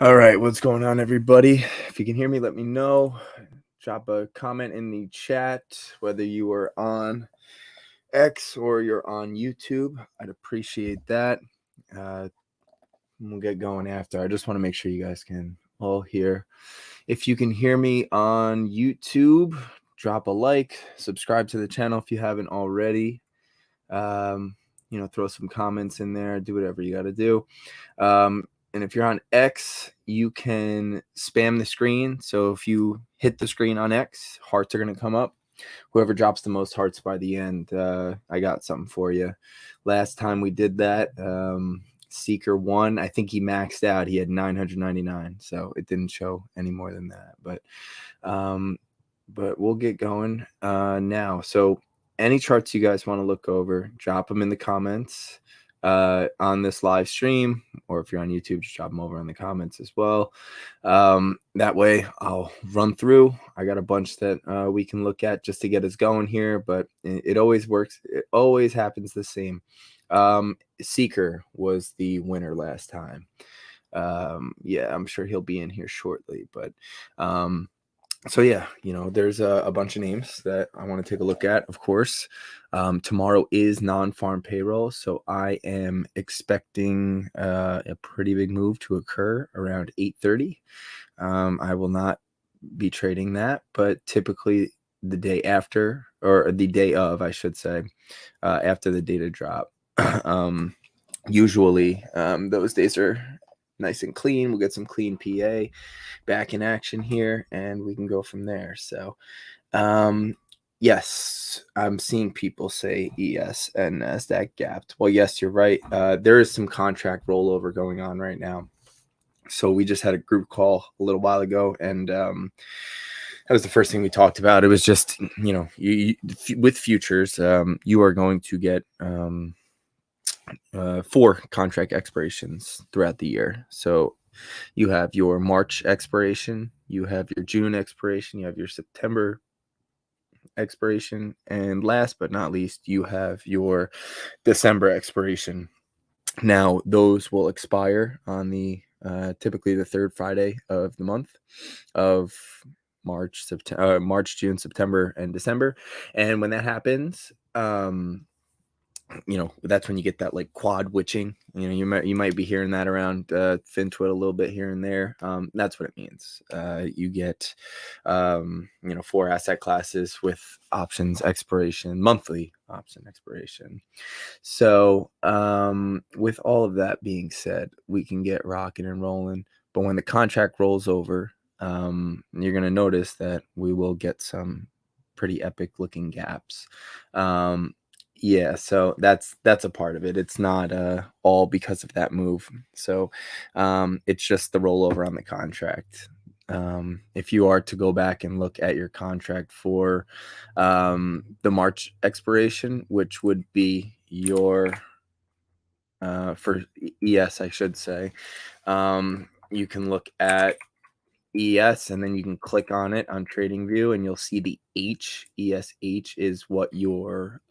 All right, what's going on, everybody? If you can hear me, let me know. Drop a comment in the chat, whether you are on X or you're on YouTube. I'd appreciate that. We'll get going after. I just want to make sure you guys can all hear. If you can hear me on YouTube, drop a like, subscribe to the channel if you haven't already. Throw some comments in there, do whatever you got to do. And if you're on X, you can spam the screen. So if you hit the screen on X, hearts are going to come up. Whoever drops the most hearts by the end, I got something for you. Last time we did that, Seeker won. I think he maxed out. He had 999, so it didn't show any more than that. But we'll get going now. So any charts you guys want to look over, drop them in the comments on this live stream, or if you're on YouTube, just drop them over in the comments as well. That way I'll run through. I got a bunch that we can look at just to get us going here, but it always works. It always happens the same. Seeker was the winner last time. Yeah, I'm sure he'll be in here shortly, but so yeah, there's a bunch of names that I want to take a look at, of course. Tomorrow is non-farm payroll, so I am expecting a pretty big move to occur around 8:30. I will not be trading that, but typically the day after, or the day of, I should say, after the data drop. Usually those days are nice and clean. We'll get some clean PA back in action here, and we can go from there. So yes, I'm seeing people say ES and NASDAQ gapped. Well, yes, you're right. There is some contract rollover going on right now. So we just had a group call a little while ago, and that was the first thing we talked about. It was just, with futures, you are going to get 4 contract expirations throughout the year. So you have your March expiration, you have your June expiration, you have your September expiration, and last but not least, you have your December expiration. Now, those will expire on the typically the third Friday of the month of March, June, September, and December. And when that happens, that's when you get that like quad witching. You might be hearing that around FinTwit a little bit here and there. That's what it means. You get 4 asset classes with options expiration, monthly option expiration. So with all of that being said, we can get rocking and rolling. But when the contract rolls over, you're going to notice that we will get some pretty epic looking gaps. Yeah, so that's a part of it. It's not all because of that move. So it's just the rollover on the contract. If you are to go back and look at your contract for the March expiration, which would be your for ES, I should say, you can look at ES, and then you can click on it on TradingView, and you'll see the H. ESH is what your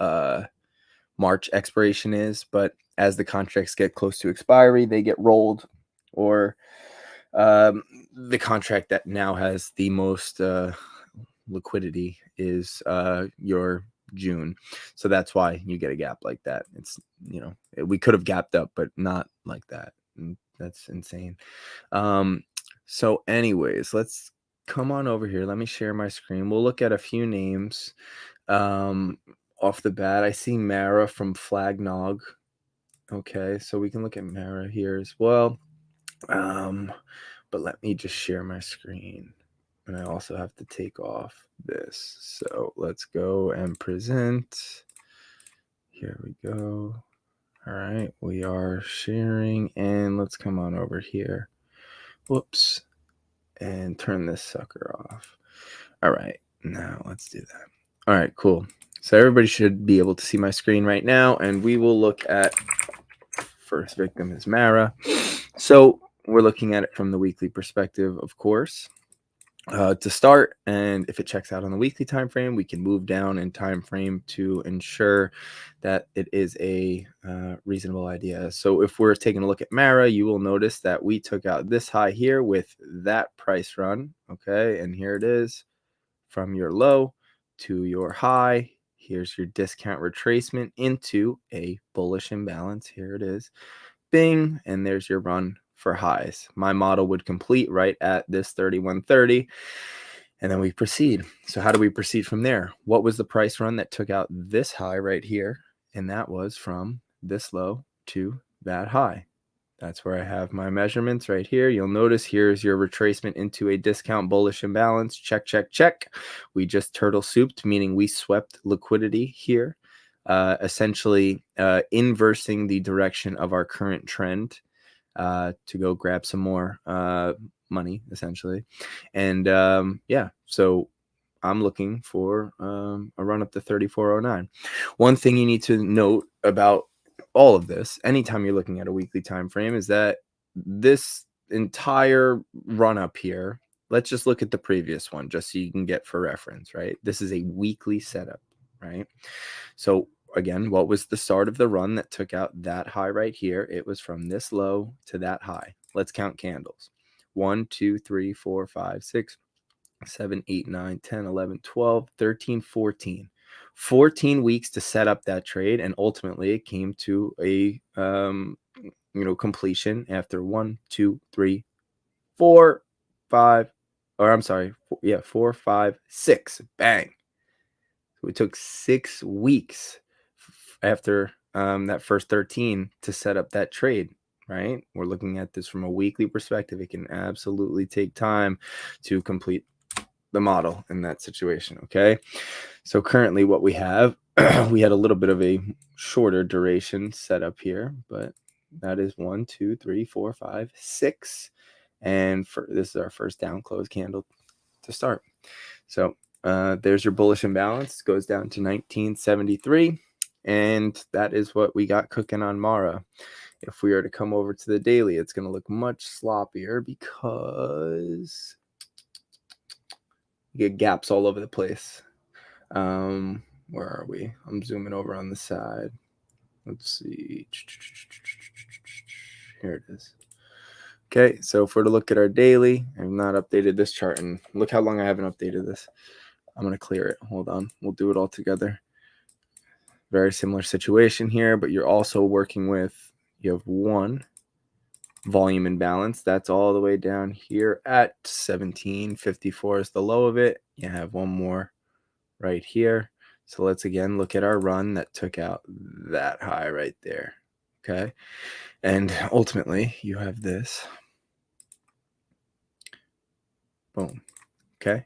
March expiration is, but as the contracts get close to expiry, they get rolled, or the contract that now has the most liquidity is your June. So that's why you get a gap like that. It's, we could have gapped up, but not like that. And that's insane. So anyways, let's come on over here. Let me share my screen. We'll look at a few names. Off the bat, I see Mara from Flagnog. Okay, so we can look at Mara here as well. But let me just share my screen. And I also have to take off this. So let's go and present. Here we go. All right, we are sharing, and let's come on over here. Whoops. And turn this sucker off. All right, now let's do that. All right, cool. So everybody should be able to see my screen right now, and we will look at first victim is Mara. So we're looking at it from the weekly perspective, of course. to start. And if it checks out on the weekly time frame, we can move down in time frame to ensure that it is a reasonable idea. So if we're taking a look at Mara, you will notice that we took out this high here with that price run. Okay, and here it is from your low to your high. Here's your discount retracement into a bullish imbalance. Here it is. Bing, and there's your run for highs. My model would complete right at this 3130, and then we proceed. So how do we proceed from there? What was the price run that took out this high right here? And that was from this low to that high. That's where I have my measurements right here. You'll notice here's your retracement into a discount bullish imbalance. Check, check, check. We just turtle souped, meaning we swept liquidity here, essentially inversing the direction of our current trend to go grab some more money, essentially. And yeah, so I'm looking for a run up to 3409. One thing you need to note about all of this, anytime you're looking at a weekly time frame, is that this entire run up here, let's just look at the previous one just so you can get for reference, right? This is a weekly setup, right? So again, what was the start of the run that took out that high right here? It was from this low to that high. Let's count candles. 1, 2, 3, 4, 5, 6, 7, 8, 9, 10, 11, 12, 13, 14. 14 weeks to set up that trade, and ultimately it came to a completion after 1, 2, 3, 4, 5, or I'm sorry, 4, 5, 6. Bang. So it took 6 weeks after that first 13 to set up that trade, right? We're looking at this from a weekly perspective. It can absolutely take time to complete the model in that situation. Okay, so currently what we have, we had a little bit of a shorter duration setup here, but that is 1, 2, 3, 4, 5, 6, and this is our first down close candle to start. So there's your bullish imbalance. It goes down to 1973, and that is what we got cooking on Mara. If we are to come over to the daily, it's going to look much sloppier because you get gaps all over the place. Where are we? I'm zooming over on the side. Let's see. Here it is. Okay, so if we're to look at our daily, I've not updated this chart, and look how long I haven't updated this. I'm going to clear it. Hold on. We'll do it all together. Very similar situation here, but you're also working with, you have one volume imbalance. That's all the way down here at 1754 is the low of it. You have one more right here. So let's again look at our run that took out that high right there. Okay. And ultimately you have this. Boom. Okay.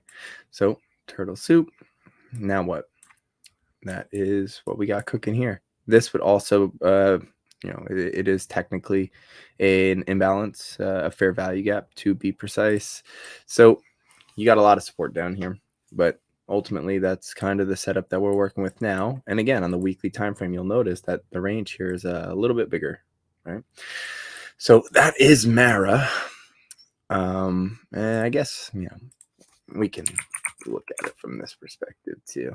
So turtle soup. Now what? That is what we got cooking here. This would also, it is technically an imbalance, a fair value gap to be precise. So you got a lot of support down here, but ultimately that's kind of the setup that we're working with now. And again, on the weekly time frame, you'll notice that the range here is a little bit bigger, right? So that is Mara. And I guess, we can look at it from this perspective too.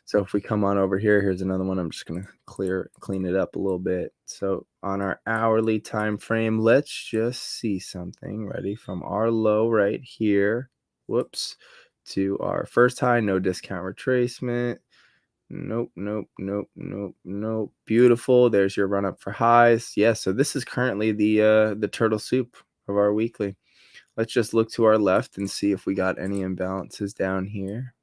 So if we come on over here, here's another one. I'm just going to clean it up a little bit. So on our hourly time frame, let's just see something. Ready? From our low right here, whoops, to our first high, no discount retracement. Nope, nope, nope, nope, nope. Beautiful. There's your run up for highs. Yeah, so this is currently the turtle soup of our weekly. Let's just look to our left and see if we got any imbalances down here.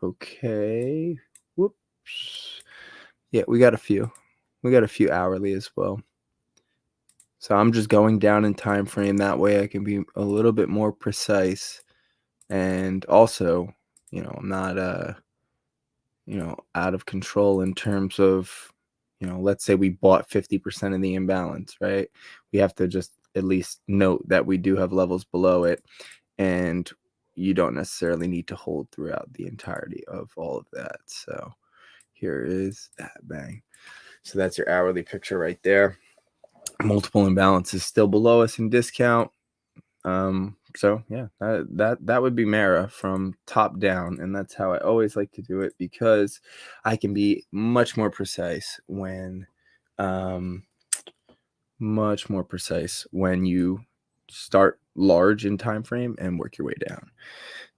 Okay. Whoops. Yeah, we got a few. We got a few hourly as well. So I'm just going down in time frame. That way I can be a little bit more precise. And also, I'm not out of control in terms of, let's say we bought 50% of the imbalance, right? We have to just at least note that we do have levels below it, and you don't necessarily need to hold throughout the entirety of all of that. So here is that. Bang. So that's your hourly picture right there. Multiple imbalances still below us in discount. So yeah, that would be Mara from top down, and that's how I always like to do it, because I can be much more precise when you start large in time frame and work your way down.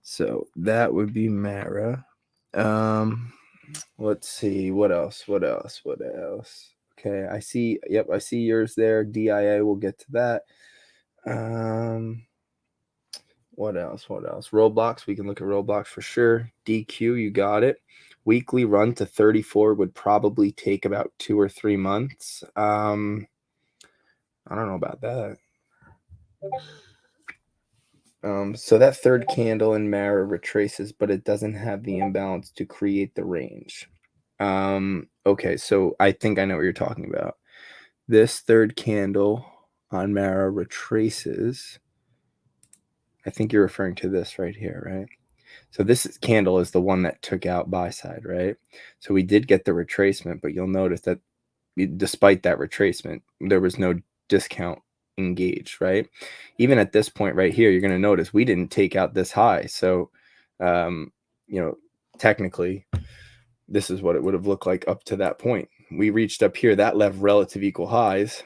So that would be Mara. Let's see, what else? Okay, I see. Yep, I see yours there. DIA, we'll get to that. What else? Roblox, we can look at Roblox for sure. DQ, you got it. Weekly run to 34 would probably take about 2 or 3 months. I don't know about that. So that third candle in Mara retraces, but it doesn't have the imbalance to create the range. Okay, so I think I know what you're talking about. This third candle on Mara retraces. I think you're referring to this right here, right? So this candle is the one that took out buy side, right? So we did get the retracement, but you'll notice that despite that retracement, there was no discount engaged, right? Even at this point right here, you're going to notice we didn't take out this high. So, technically, this is what it would have looked like up to that point. We reached up here, that left relative equal highs.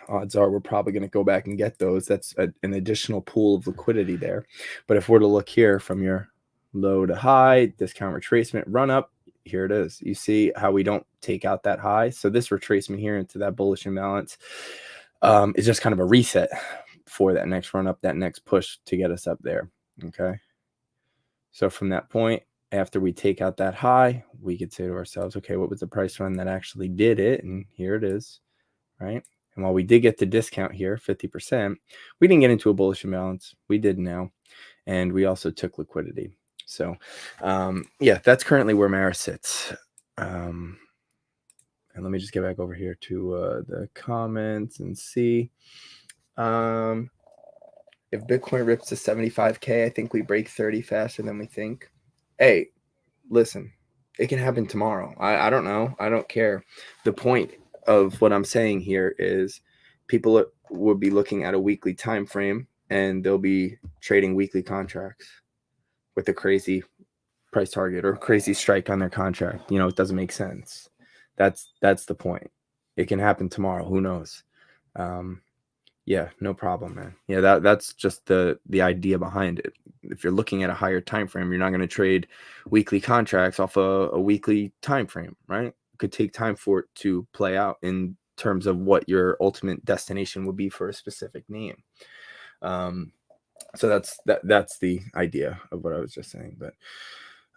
Odds are we're probably going to go back and get those. That's an additional pool of liquidity there. But if we're to look here from your low to high, discount retracement, run up, here it is. You see how we don't take out that high? So this retracement here into that bullish imbalance is just kind of a reset for that next run up, that next push to get us up there. Okay. So from that point, after we take out that high, we could say to ourselves, okay, what was the price run that actually did it? And here it is, right? And while we did get the discount here, 50%, we didn't get into a bullish imbalance. We did now. And we also took liquidity. So, yeah, that's currently where Mara sits. And let me just get back over here to the comments and see. If Bitcoin rips to 75K, I think we break 30 faster than we think. Hey, listen, it can happen tomorrow. I don't know. I don't care. The point of what I'm saying here is people will be looking at a weekly time frame, and they'll be trading weekly contracts with a crazy price target or crazy strike on their contract. It doesn't make sense. That's the point. It can happen tomorrow. Who knows? Yeah, no problem, man. Yeah, that's just the idea behind it. If you're looking at a higher time frame, you're not going to trade weekly contracts off a weekly time frame, right? It could take time for it to play out in terms of what your ultimate destination would be for a specific name. So that's the idea of what I was just saying. But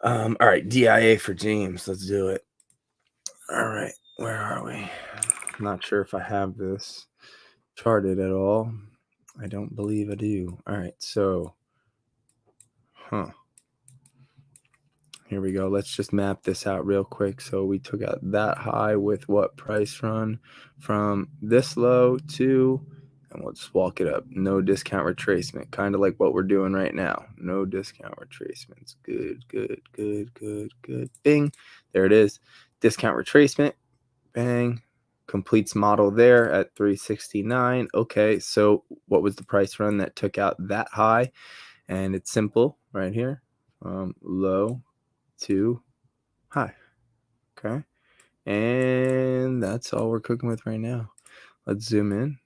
all right, DIA for James. Let's do it. All right, where are we? I'm not sure if I have this charted at all. I don't believe I do. All right, so, here we go. Let's just map this out real quick. So we took out that high with what price run from this low to, and we'll just walk it up. No discount retracement, kind of like what we're doing right now. No discount retracements. Good. Bing. There it is. Discount retracement. Bang. Completes model there at 369. Okay, so what was the price run that took out that high? And it's simple right here. Low to high. Okay, and that's all we're cooking with right now. Let's zoom in.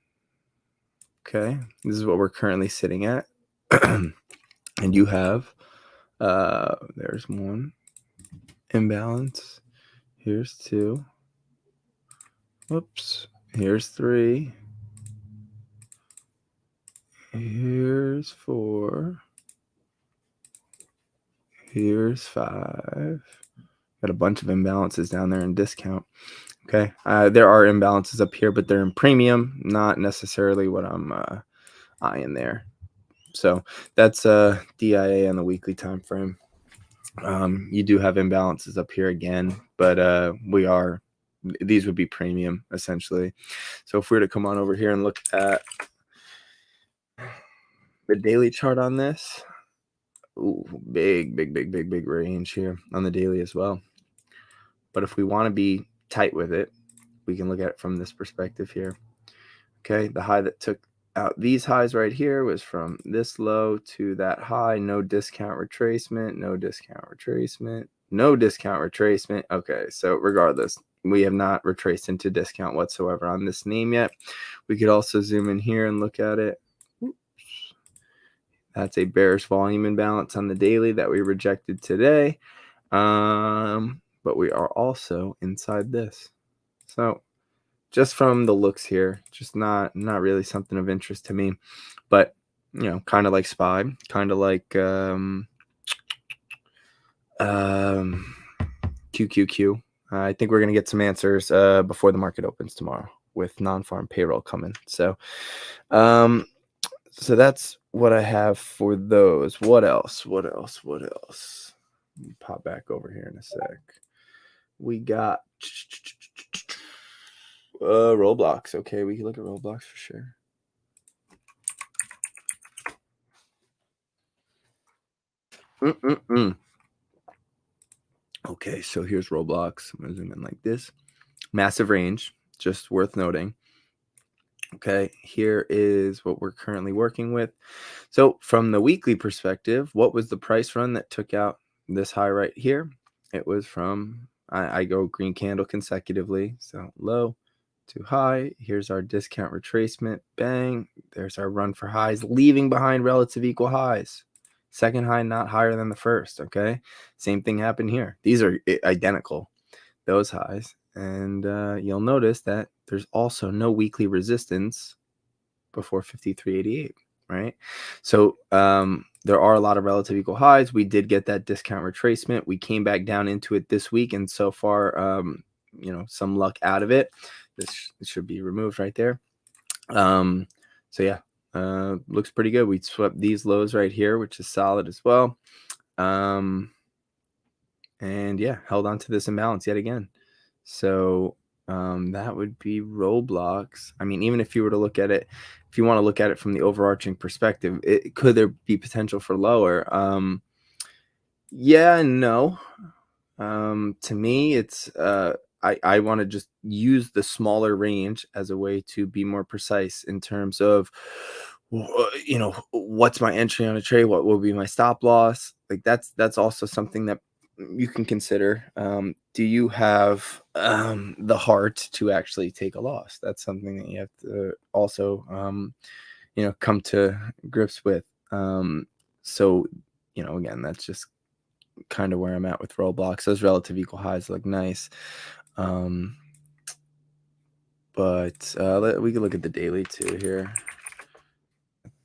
Okay, this is what we're currently sitting at. And you have there's one imbalance. Here's two. Whoops. Here's three. Here's four. Here's five. Got a bunch of imbalances down there in discount. Okay. There are imbalances up here, but they're in premium, not necessarily what I'm eyeing there. So that's DIA on the weekly time frame. You do have imbalances up here again, but these would be premium essentially. So if we were to come on over here and look at the daily chart on this, ooh, big range here on the daily as well. But if we want to be tight with it, we can look at it from this perspective here. Okay, the high that took out these highs right here was from this low to that high. No discount retracement, no discount retracement, no discount retracement. Okay, so regardless, we have not retraced into discount whatsoever on this name yet. We could also zoom in here and look at it. That's a bearish volume imbalance on the daily that we rejected today. But we are also inside this. So just from the looks here, just not really something of interest to me. But, you know, kind of like SPY, kind of like QQQ. I think we're going to get some answers before the market opens tomorrow with non-farm payroll coming. So so that's what I have for those. What else? Pop back over here in a sec. We got Roblox. Okay, we can look at Roblox for sure. Okay, so here's Roblox. I'm gonna zoom in like this. Massive range, just worth noting. Okay, here is what we're currently working with. So from the weekly perspective, what was the price run that took out this high right here? It was from, I go green candle consecutively. So low to high. Here's our discount retracement. Bang. There's our run for highs, leaving behind relative equal highs. Second high not higher than the first. Okay. Same thing happened here. These are identical, those highs. And you'll notice that there's also no weekly resistance before 53.88, right? So there are a lot of relative equal highs. We did get that discount retracement. We came back down into it this week, and so far, you know, some luck out of it. This should be removed right there. So yeah, looks pretty good. We swept these lows right here, which is solid as well. And yeah, held on to this imbalance yet again. So that would be Roblox. I mean, even if you were to look at it, if you want to look at it from the overarching perspective, could there be potential for lower? Yeah and no. To me, it's I want to just use the smaller range as a way to be more precise in terms of, you know, what's my entry on a trade, what will be my stop loss. Like that's also something that you can consider. Do you have the heart to actually take a loss? That's something that you have to also you know, come to grips with. So, you know, again, that's just kind of where I'm at with Roblox. Those relative equal highs look nice. But we can look at the daily too here.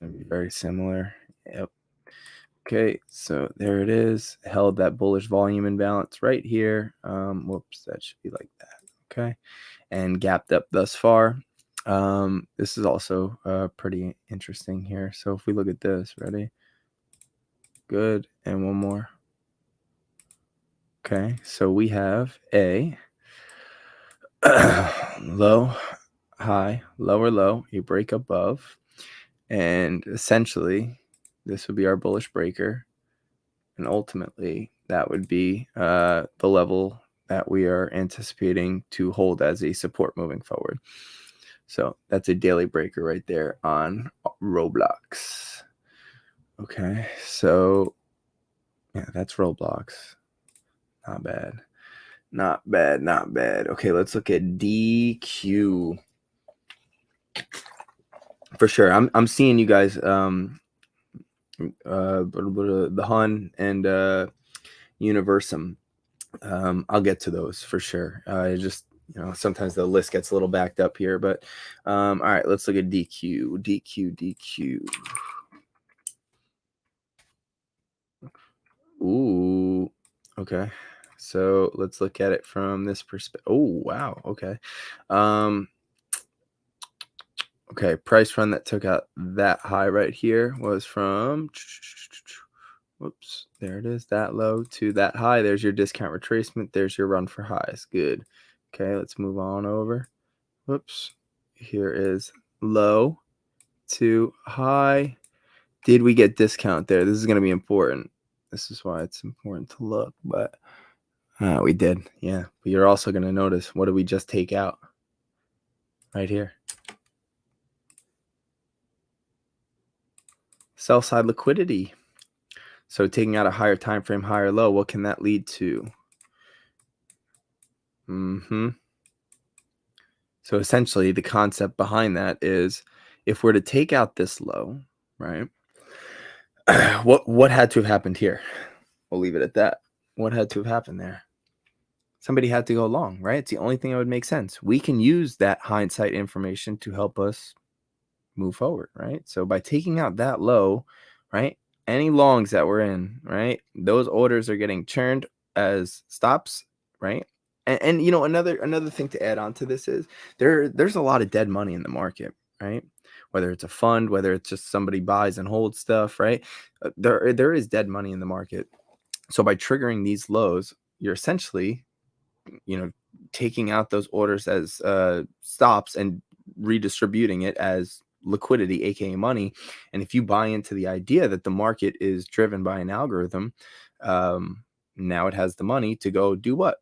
It'd be very similar. Yep. Okay, so there it is. Held that bullish volume imbalance right here. Whoops, that should be like that. Okay, and gapped up thus far. This is also pretty interesting here. So if we look at this, ready? Good, and one more. Okay, so we have a low, high, lower low, a break above, and essentially this would be our bullish breaker, and ultimately that would be the level that we are anticipating to hold as a support moving forward. So that's a daily breaker right there on Roblox. Okay, so yeah, that's Roblox. Not bad. Not bad, not bad. Okay, let's look at DQ. For sure. I'm seeing you guys the Hun and Universum. I'll get to those for sure. Just, you know, sometimes the list gets a little backed up here, but all right, let's look at DQ. Ooh, okay. So let's look at it from this perspective. Oh, wow. Okay. Okay, price run that took out that high right here was from, whoops, there it is, that low to that high. There's your discount retracement. There's your run for highs. Good. Okay, let's move on over. Whoops. Here is low to high. Did we get discount there? This is going to be important. This is why it's important to look, but we did. Yeah, but you're also going to notice, what did we just take out right here? Sell side liquidity. So taking out a higher time frame, higher low, what can that lead to? So essentially, the concept behind that is if we're to take out this low, right? What had to have happened here? We'll leave it at that. What had to have happened there? Somebody had to go long, right? It's the only thing that would make sense. We can use that hindsight information to help us move forward, right? So by taking out that low, right, any longs that we're in, right, those orders are getting churned as stops, right? And you know, another thing to add on to this is there's a lot of dead money in the market, right? Whether it's a fund, whether it's just somebody buys and holds stuff, right? There is dead money in the market. So by triggering these lows, you're essentially, you know, taking out those orders as stops and redistributing it as liquidity, aka money. And if you buy into the idea that the market is driven by an algorithm, now it has the money to go do what?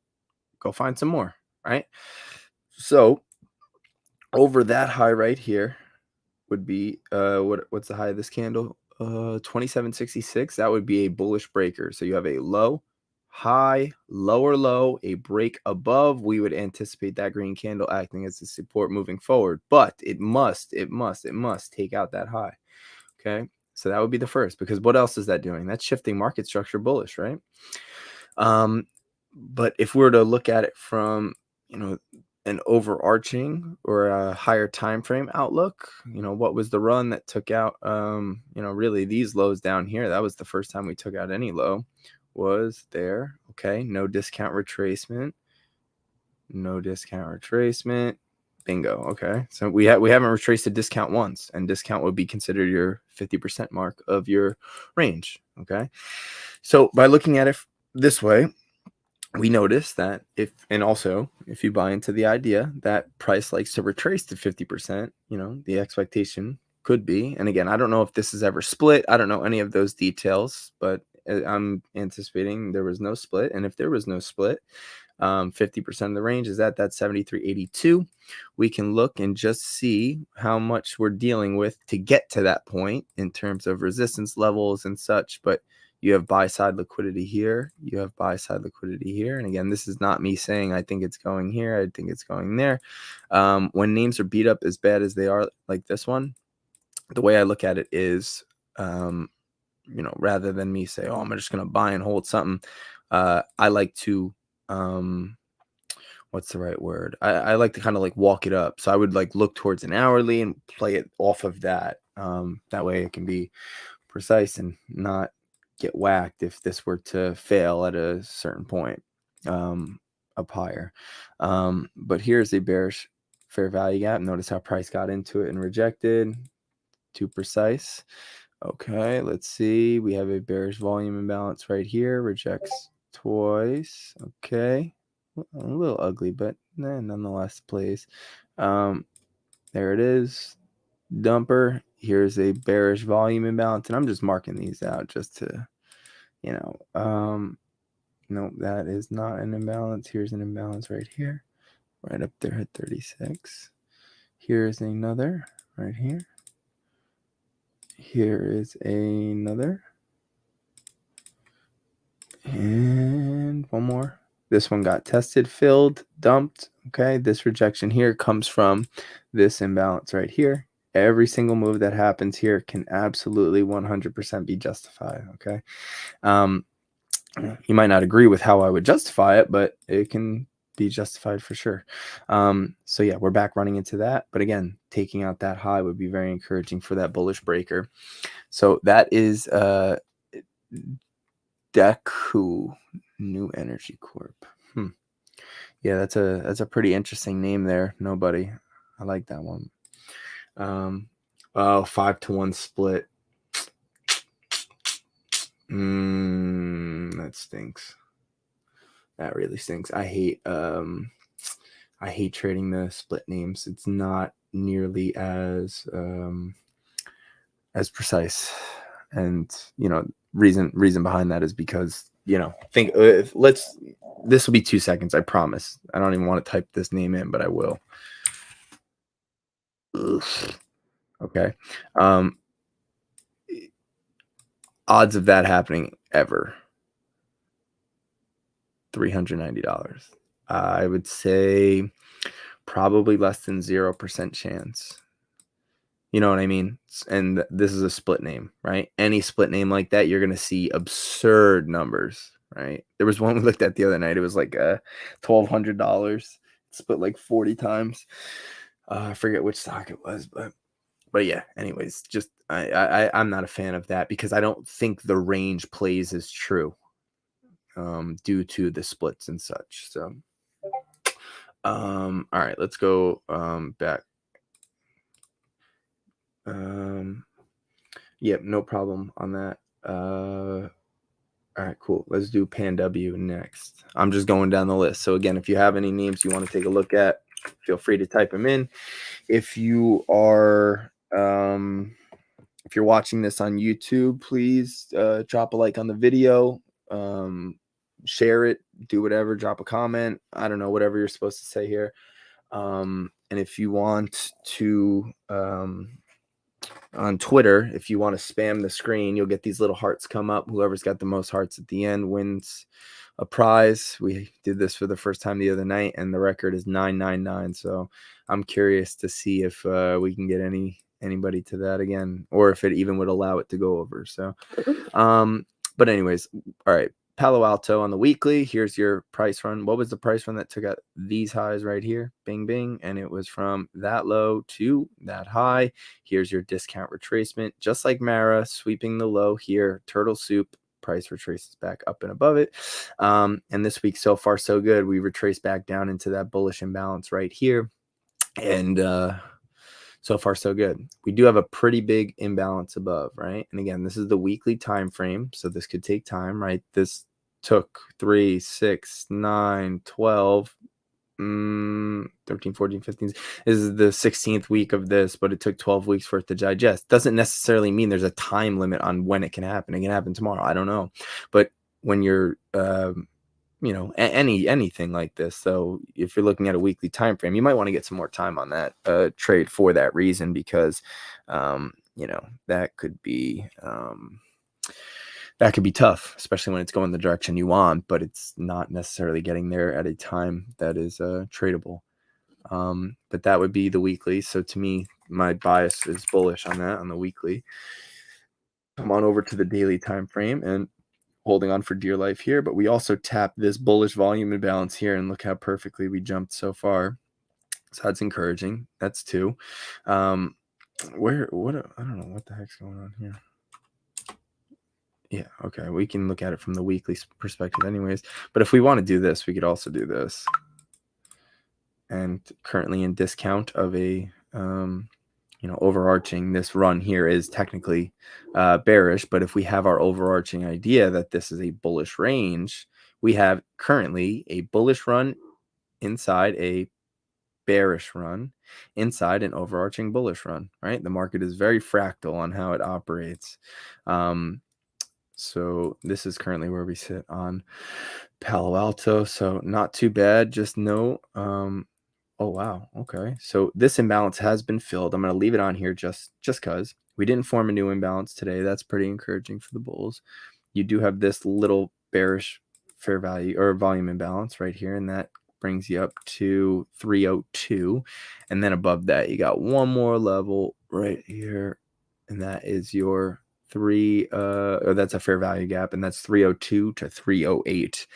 Go find some more, right? So over that high right here would be what's the high of this candle? 2766. That would be a bullish breaker. So you have a low, high, lower low, a break above. We would anticipate that green candle acting as a support moving forward, but it must take out that high. Okay, so that would be the first, because what else is that doing? That's shifting market structure bullish, right? But if we were to look at it from, you know, an overarching or a higher time frame outlook, you know, what was the run that took out, you know, really these lows down here? That was the first time we took out any low, was there. Okay, no discount retracement, bingo. Okay, so we haven't retraced a discount once, and discount would be considered your 50% mark of your range. Okay, so by looking at it this way, we notice that if you buy into the idea that price likes to retrace to 50%, you know, the expectation could be, and again, I don't know if this is ever split. I don't know any of those details, but I'm anticipating there was no split. And if there was no split, 50% of the range is at that 73.82. We can look and just see how much we're dealing with to get to that point in terms of resistance levels and such. But you have buy side liquidity here. You have buy side liquidity here. And again, this is not me saying I think it's going here. I think it's going there. When names are beat up as bad as they are, like this one, the way I look at it is, you know, rather than me say, oh, I'm just going to buy and hold something, I like to, what's the right word? I like to kind of like walk it up. So I would like look towards an hourly and play it off of that. That way it can be precise and not get whacked if this were to fail at a certain point up higher. But here's a bearish fair value gap. Notice how price got into it and rejected. Too precise. Okay, let's see. We have a bearish volume imbalance right here. Rejects twice. Okay, a little ugly, but nonetheless plays. There it is. Dumper. Here's a bearish volume imbalance, and I'm just marking these out just to, you know, no, that is not an imbalance. Here's an imbalance right here, right up there at 36. Here's another right here. Here is another, and one more. This one got tested, filled, dumped. Okay, this rejection here comes from this imbalance right here. Every single move that happens here can absolutely 100% be justified. Okay, you might not agree with how I would justify it, but it can be justified for sure. So yeah, we're back running into that. But again, taking out that high would be very encouraging for that bullish breaker. So that is Deku New Energy Corp. Yeah, that's a pretty interesting name there. Nobody. I like that one. 5-to-1 split. That stinks. That really stinks. I hate trading the split names. It's not nearly as precise. And you know, reason behind that is because, you know, this will be 2 seconds, I promise. I don't even want to type this name in, but I will. Okay. Odds of that happening ever, $390. I would say probably less than 0% chance. You know what I mean? And this is a split name, right? Any split name like that, you're going to see absurd numbers, right? There was one we looked at the other night. It was like $1,200 split like 40 times. I forget which stock it was, but yeah, anyways, just I'm not a fan of that because I don't think the range plays as true due to the splits and such. So all right, let's go back. Yep, no problem on that. All right, cool. Let's do Pan W next. I'm just going down the list. So again, if you have any names you want to take a look at, feel free to type them in. If you are if you're watching this on YouTube, please drop a like on the video, share it, do whatever, drop a comment. I don't know, whatever you're supposed to say here. And if you want to on Twitter, if you want to spam the screen, you'll get these little hearts come up. Whoever's got the most hearts at the end wins a prize. We did this for the first time the other night, and the record is 999. So I'm curious to see if we can get anybody to that again, or if it even would allow it to go over. So, but anyways, all right. Palo Alto on the weekly. Here's your price run. What was the price run that took out these highs right here? Bing, bing. And it was from that low to that high. Here's your discount retracement. Just like Mara, sweeping the low here. Turtle soup. Price retraces back up and above it. And this week, so far, so good. We retrace back down into that bullish imbalance right here. And so far, so good. We do have a pretty big imbalance above, right? And again, this is the weekly time frame, so this could take time, right? This took 3, 6, 9, 12, 13, 14, 15. This is the 16th week of this, but it took 12 weeks for it to digest. Doesn't necessarily mean there's a time limit on when it can happen. It can happen tomorrow. I don't know. But when you're anything like this, so if you're looking at a weekly time frame, you might want to get some more time on that trade for that reason, because that could be tough, especially when it's going the direction you want, but it's not necessarily getting there at a time that is tradable. But that would be the weekly. So to me, my bias is bullish on that, on the weekly. Come on over to the daily time frame, and holding on for dear life here, but we also tapped this bullish volume imbalance here, and look how perfectly we jumped so far. So that's encouraging. That's 2. I don't know what the heck's going on here. Yeah, okay, we can look at it from the weekly perspective anyways, but if we want to do this, we could also do this. And currently in discount of a overarching, this run here is technically bearish, but if we have our overarching idea that this is a bullish range, we have currently a bullish run inside a bearish run inside an overarching bullish run, right? The market is very fractal on how it operates. So this is currently where we sit on Palo Alto. So not too bad, just no. Oh, wow. Okay. So this imbalance has been filled. I'm going to leave it on here just because we didn't form a new imbalance today. That's pretty encouraging for the bulls. You do have this little bearish fair value or volume imbalance right here, and that brings you up to 302. And then above that, you got one more level right here, and that is your that's a fair value gap, and that's 302 to 308.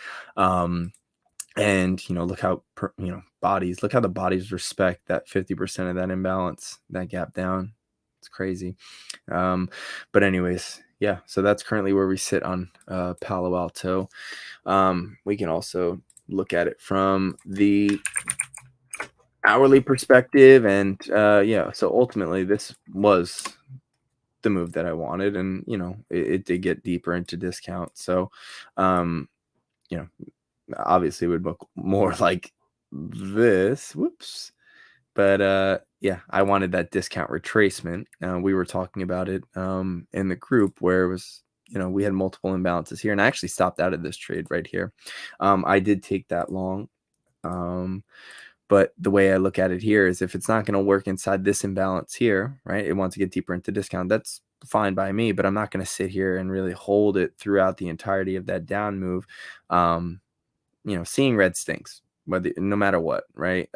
And look how look how the bodies respect that 50% of that imbalance, that gap down. It's crazy. But anyways, yeah, so that's currently where we sit on Palo Alto. We can also look at it from the hourly perspective, and so ultimately this was the move that I wanted, and it did get deeper into discount. So obviously it would look more like this. Whoops. But yeah, I wanted that discount retracement. We were talking about it in the group, where it was, we had multiple imbalances here, and I actually stopped out of this trade right here. I did take that long. But the way I look at it here is, if it's not going to work inside this imbalance here, right, it wants to get deeper into discount. That's fine by me, but I'm not going to sit here and really hold it throughout the entirety of that down move. Seeing red stinks, no matter what, right?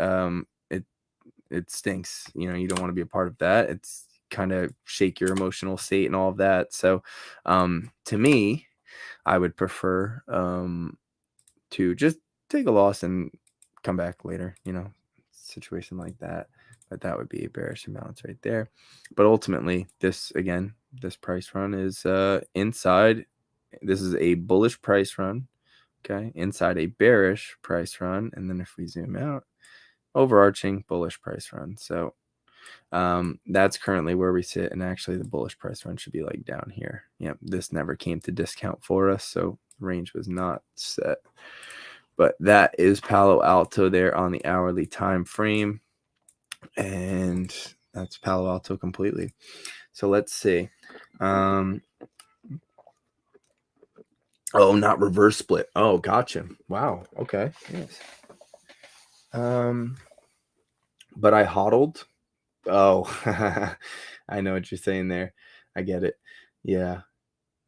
It stinks. You don't want to be a part of that. It's kind of shake your emotional state and all of that. So, to me, I would prefer to just take a loss and come back later, situation like that. But that would be a bearish imbalance right there. But ultimately, this price run is inside. This is a bullish price run, okay, inside a bearish price run. And then if we zoom out, overarching bullish price run. So that's currently where we sit. And actually the bullish price run should be like down here. Yeah, this never came to discount for us, so range was not set. But that is Palo Alto there on the hourly time frame, and that's Palo Alto completely. So let's see. Oh, not reverse split. Oh, gotcha. Wow. Okay. Yes. But I hodled. Oh, I know what you're saying there. I get it. Yeah.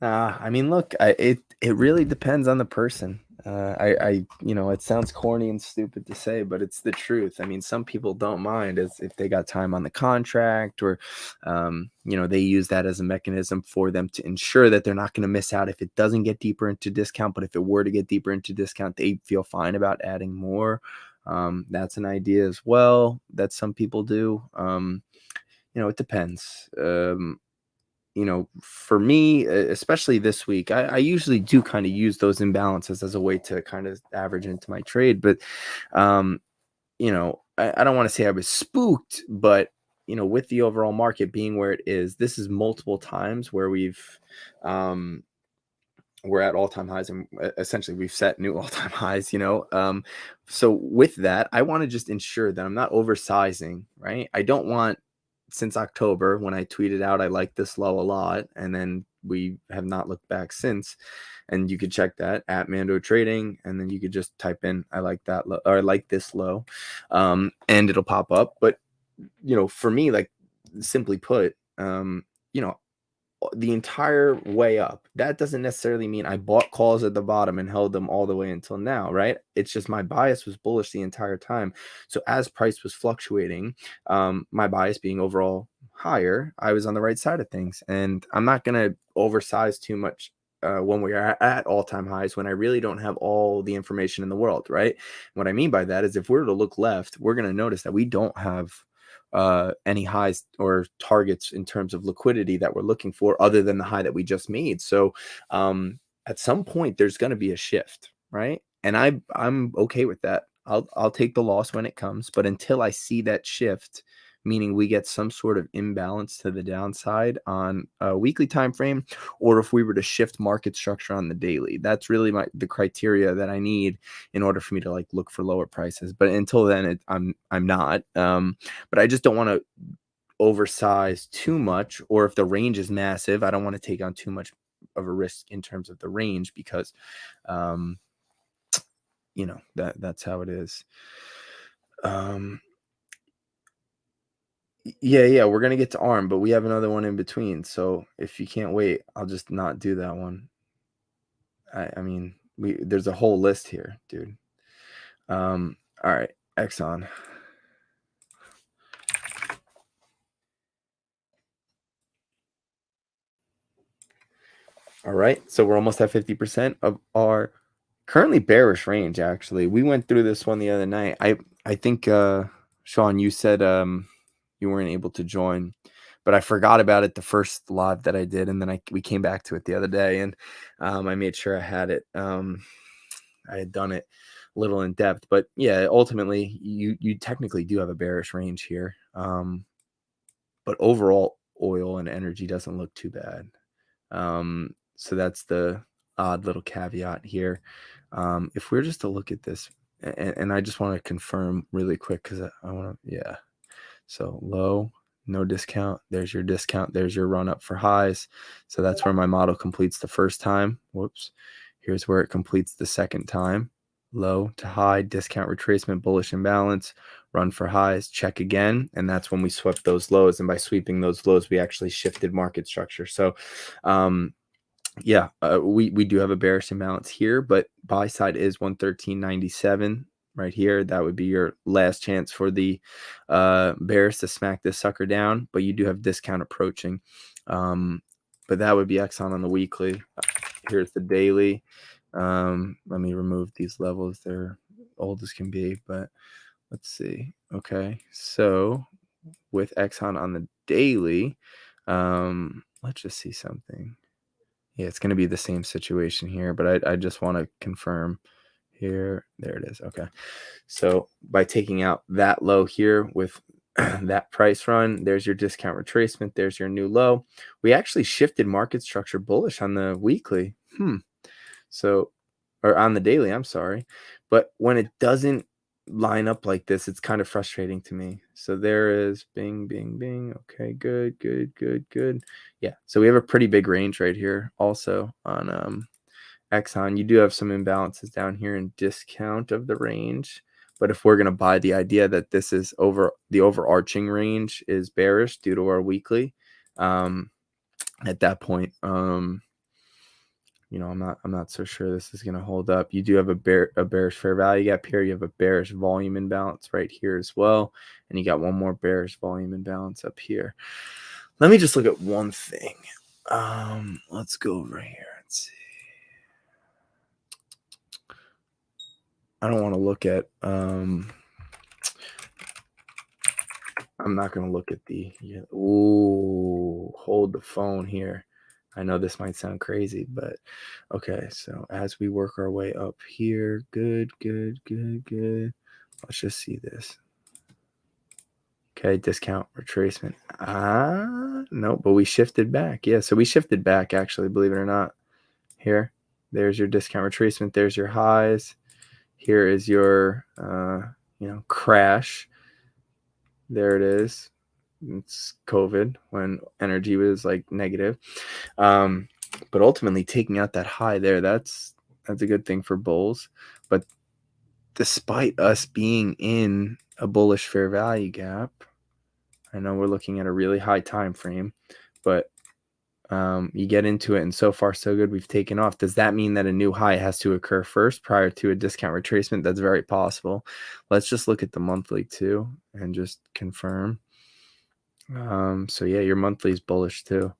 I mean, look, it really depends on the person. It sounds corny and stupid to say, but it's the truth. I mean, some people don't mind as if they got time on the contract, or, they use that as a mechanism for them to ensure that they're not going to miss out if it doesn't get deeper into discount. But if it were to get deeper into discount, they feel fine about adding more. That's an idea as well that some people do. It depends. For me, especially this week, I usually do kind of use those imbalances as a way to kind of average into my trade. But, I don't want to say I was spooked, but, with the overall market being where it is, this is multiple times where we're at all-time highs, and essentially we've set new all-time highs, so with that, I want to just ensure that I'm not oversizing, right? I don't want, since October, when I tweeted out I like this low a lot, and then we have not looked back since. And you could check that at MandoTrading, and then you could just type in I like that low, or I like this low, and it'll pop up. But for me, like, simply put, the entire way up, that doesn't necessarily mean I bought calls at the bottom and held them all the way until now, right? It's just my bias was bullish the entire time. So as price was fluctuating, my bias being overall higher, I was on the right side of things. And I'm not going to oversize too much when we are at all-time highs, when I really don't have all the information in the world, right? What I mean by that is, if we're to look left, we're going to notice that we don't have any highs or targets in terms of liquidity that we're looking for, other than the high that we just made. So at some point there's going to be a shift, right? And I'm okay with that. I'll take the loss when it comes, but until I see that shift, meaning we get some sort of imbalance to the downside on a weekly time frame, or if we were to shift market structure on the daily, that's really the criteria that I need in order for me to like look for lower prices. But until then, I'm not. But I just don't want to oversize too much, or if the range is massive, I don't want to take on too much of a risk in terms of the range, because that's how it is. Yeah, we're gonna get to ARM, but we have another one in between. So if you can't wait, I'll just not do that one. I mean, there's a whole list here, dude. All right, Exxon. All right, so we're almost at 50% of our currently bearish range. Actually, we went through this one the other night. I think Sean, you said you weren't able to join, but I forgot about it the first live that I did, and then we came back to it the other day, and I made sure I had it. I had done it a little in depth, but yeah, ultimately you technically do have a bearish range here, but overall oil and energy doesn't look too bad. So that's the odd little caveat here. If we're just to look at this, and I just want to confirm really quick, because I want to, yeah. So low, no discount. There's your discount. There's your run up for highs. So that's where my model completes the first time. Whoops. Here's where it completes the second time. low to high, discount retracement, bullish imbalance, run for highs, check again. And that's when we swept those lows. And by sweeping those lows, we actually shifted market structure. So, yeah, we do have a bearish imbalance here, but buy side is 113.97 right here. That would be your last chance for the bears to smack this sucker down, but you do have discount approaching. But that would be Exxon on the weekly. Here's the daily. Let me remove these levels. They're old as can be, but let's see. Okay, so with Exxon on the daily, let's just see something. Yeah, it's going to be the same situation here, but I just want to confirm here. There it is. Okay. So by taking out that low here with that price run, there's your discount retracement. There's your new low. We actually shifted market structure bullish on the weekly. So, or on the daily, I'm sorry. But when it doesn't line up like this, it's kind of frustrating to me. So there is bing, bing, bing. Okay, good, good, good, good. Yeah. So we have a pretty big range right here also on Exxon. You do have some imbalances down here in discount of the range. But if we're going to buy the idea that this is over the overarching range is bearish due to our weekly, at that point, you know, I'm not so sure this is going to hold up. You do have a bearish fair value gap here. You have a bearish volume imbalance right here as well. And you got one more bearish volume imbalance up here. Let me just look at one thing. Let's go over here and see. I don't want to look at, I'm not going to look at the, ooh, hold the phone here. I know this might sound crazy, but okay. So as we work our way up here, good, good, good, good. Let's just see this. Okay, discount retracement. No, but we shifted back. Yeah, so we shifted back actually, believe it or not. Here, there's your discount retracement. There's your highs. Here is your, crash. There it is. It's COVID when energy was like negative. But ultimately taking out that high there, that's a good thing for bulls. But despite us being in a bullish fair value gap, I know we're looking at a really high time frame, but you get into it and so far so good. We've taken off. Does that mean that a new high has to occur first prior to a discount retracement? That's very possible. Let's just look at the monthly too and just confirm. So yeah, your monthly is bullish too.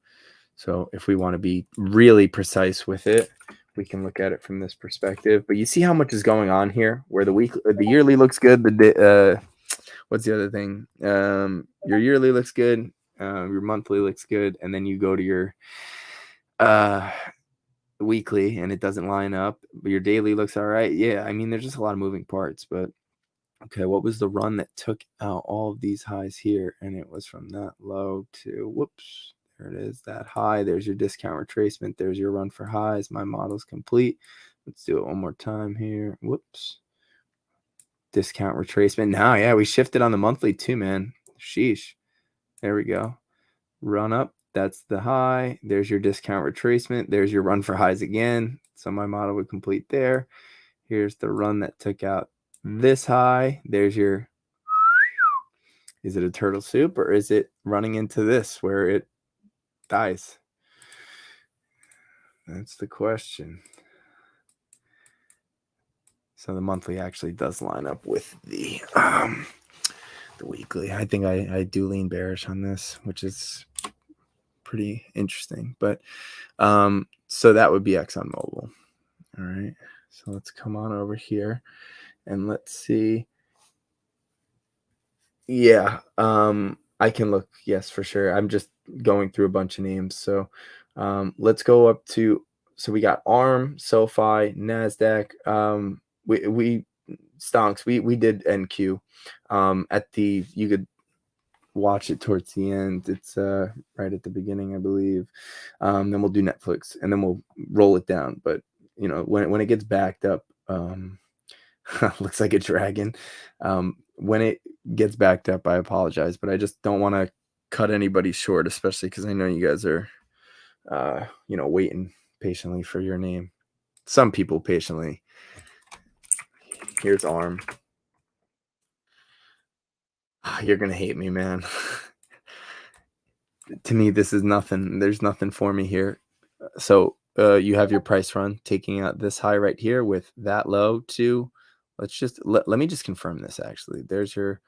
So if we want to be really precise with it, we can look at it from this perspective. But you see how much is going on here, where the yearly looks good. What's the other thing? Your yearly looks good. Your monthly looks good, and then you go to your weekly, and it doesn't line up. But your daily looks all right. Yeah, I mean, there's just a lot of moving parts, but. Okay, what was the run that took out all of these highs here? And it was from that low to, whoops, there it is, that high. There's your discount retracement. There's your run for highs. My model's complete. Let's do it one more time here. Whoops. Discount retracement. Now, yeah, we shifted on the monthly too, man. Sheesh. There we go. Run up. That's the high. There's your discount retracement. There's your run for highs again. So my model would complete there. Here's the run that took out this high. There's your, is it a turtle soup or is it running into this where it dies? That's the question. So the monthly actually does line up with the weekly. I think I do lean bearish on this, which is pretty interesting. But so that would be ExxonMobil. All right. So let's come on over here and let's see. Yeah, I can look. Yes, for sure. I'm just going through a bunch of names. So let's go up to. So we got ARM, SoFi, Nasdaq. We stonks. We did NQ. At the you could watch it towards the end. It's right at the beginning, I believe. Then we'll do Netflix, and then we'll roll it down. But you know, when it gets backed up, looks like a dragon. When it gets backed up, I apologize, but I just don't want to cut anybody short, especially because I know you guys are, waiting patiently for your name. Some people patiently, Here's arm. You're gonna hate me, man. To me, this is nothing. There's nothing for me here. So you have your price run taking out this high right here with that low to, let me just confirm this actually. There's your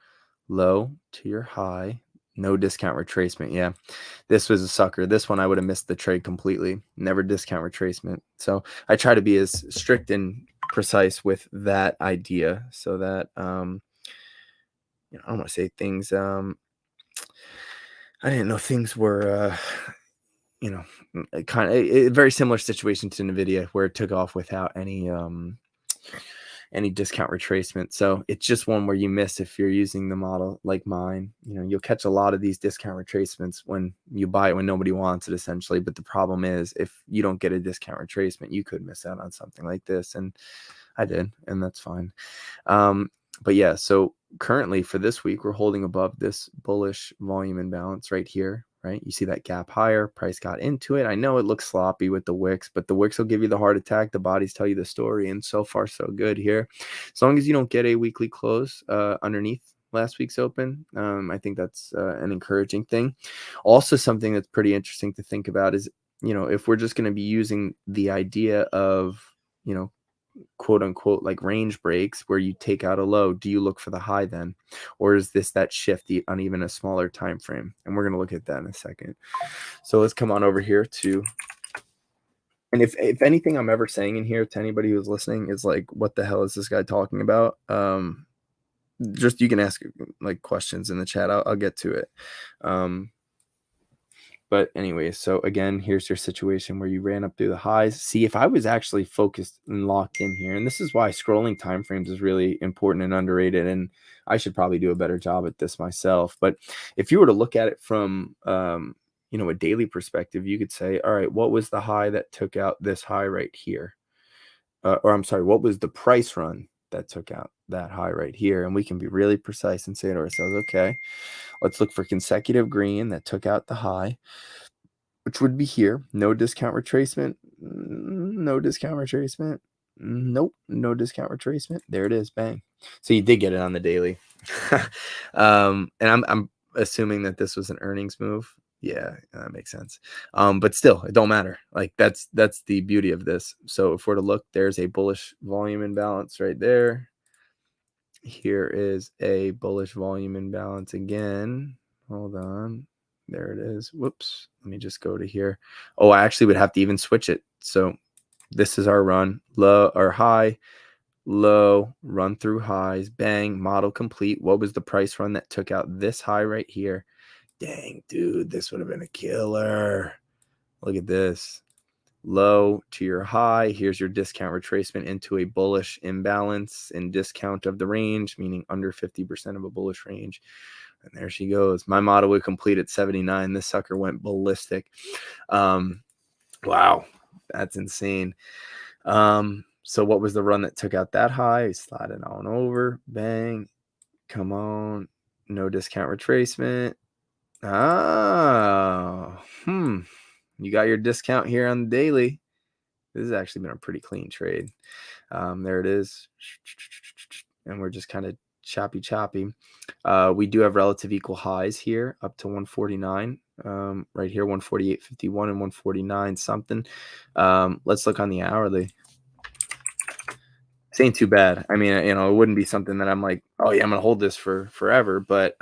low to your high, no discount retracement. Yeah, this was a sucker. This one I would have missed the trade completely. Never discount retracement. So I try to be as strict and precise with that idea so that I don't want to say things I didn't know things were kind of a very similar situation to Nvidia where it took off without any discount retracement. So it's just one where you miss if you're using the model like mine. You'll catch a lot of these discount retracements when you buy it when nobody wants it, essentially. But the problem is if you don't get a discount retracement, you could miss out on something like this. And I did, and that's fine. But yeah, so currently for this week, we're holding above this bullish volume imbalance right here, right? You see that gap higher, price got into it. I know it looks sloppy with the wicks, but the wicks will give you the heart attack. The bodies tell you the story, and so far so good here. As long as you don't get a weekly close underneath last week's open, I think that's an encouraging thing. Also, something that's pretty interesting to think about is, if we're just going to be using the idea of, quote unquote, like range breaks where you take out a low, do you look for the high then, or is this that shift on even a smaller time frame? And we're going to look at that in a second. So let's come on over here to, and if anything I'm ever saying in here to anybody who's listening is like, what the hell is this guy talking about, just you can ask like questions in the chat. I'll get to it. But anyway, so again, here's your situation where you ran up through the highs. See, if I was actually focused and locked in here, and this is why scrolling timeframes is really important and underrated, and I should probably do a better job at this myself. But if you were to look at it from a daily perspective, you could say, all right, what was the high that took out this high right here? Or I'm sorry, what was the price run that took out that high right here? And we can be really precise and say to ourselves, okay, let's look for consecutive green that took out the high, which would be here. No discount retracement. No discount retracement. Nope. No discount retracement. There it is. Bang. So you did get it on the daily. And I'm assuming that this was an earnings move. Yeah, that makes sense. But still, it don't matter. Like that's the beauty of this. So if we're to look, there's a bullish volume imbalance right there. Here is a bullish volume imbalance again. Hold on. There it is. Whoops. Let me just go to here. Oh, I actually would have to even switch it. So this is our run. Low or high, low, run through highs. Bang. Model complete. What was the price run that took out this high right here? Dang, dude. This would have been a killer. Look at this. Low to your high. Here's your discount retracement into a bullish imbalance in discount of the range, meaning under 50% of a bullish range. And there she goes. My model would complete at 79. This sucker went ballistic. Wow, that's insane. So what was the run that took out that high? Slide it on over. Bang. Come on. No discount retracement. Oh, you got your discount here on the daily. This has actually been a pretty clean trade. There it is. And we're just kind of choppy. We do have relative equal highs here up to 149. Right here, 148.51 and 149 something. Let's look on the hourly. This ain't too bad. I mean, it wouldn't be something that I'm like, oh yeah, I'm gonna hold this for forever. But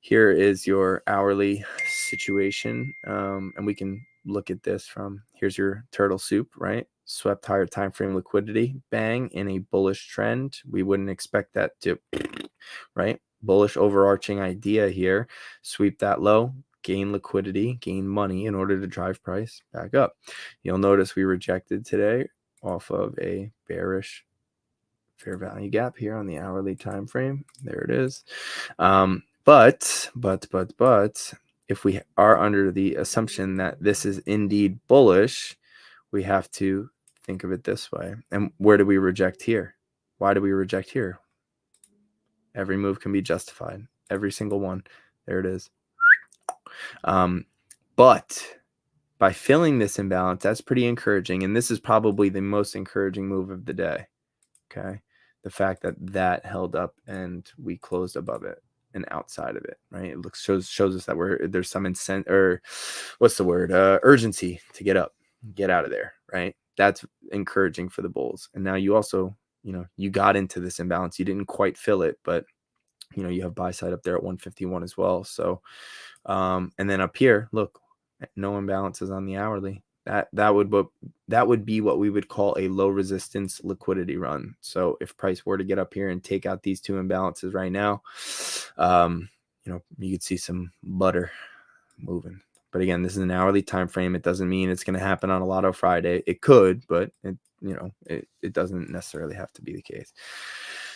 here is your hourly situation, and we can look at this from, here's your turtle soup, right? Swept higher time frame liquidity, bang, in a bullish trend. We wouldn't expect that to, right? Bullish overarching idea here. Sweep that low, gain liquidity, gain money in order to drive price back up. You'll notice we rejected today off of a bearish fair value gap here on the hourly time frame. There it is. But if we are under the assumption that this is indeed bullish, we have to think of it this way. And where do we reject here? Why do we reject here? Every move can be justified. Every single one. There it is. But by filling this imbalance, that's pretty encouraging. And this is probably the most encouraging move of the day. Okay. the fact that that held up and we closed above it and outside of it, right? It shows us that there's some incentive, or what's the word, urgency to get up, get out of there, right? That's encouraging for the bulls. And now you also, you got into this imbalance. You didn't quite fill it, but you have buy side up there at 151 as well. So, and then up here, look, no imbalances on the hourly. That would be what we would call a low resistance liquidity run. So if price were to get up here and take out these two imbalances right now, you could see some butter moving. But again, this is an hourly time frame. It doesn't mean it's going to happen on a Lotto Friday. It could, but it doesn't necessarily have to be the case.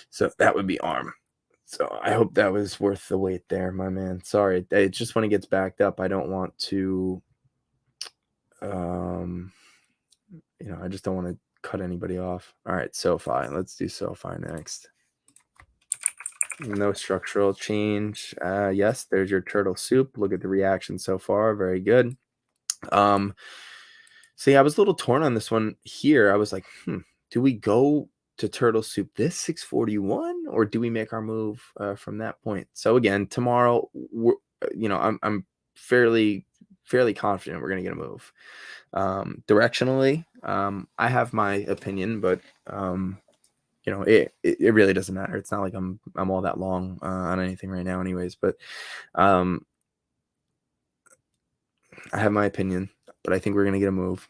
So that would be ARM. So I hope that was worth the wait there, my man. Sorry, it's just when it gets backed up, I don't want to, I just don't want to cut anybody off. All right, SoFi. Let's do SoFi next. No structural change. Yes, there's your turtle soup. Look at the reaction so far. Very good. So yeah, I was a little torn on this one here. I was like, do we go to turtle soup this 641, or do we make our move from that point? So again, tomorrow, I'm fairly confident we're going to get a move. Directionally, I have my opinion, but it really doesn't matter. It's not like I'm all that long on anything right now anyways, but I have my opinion, but I think we're going to get a move.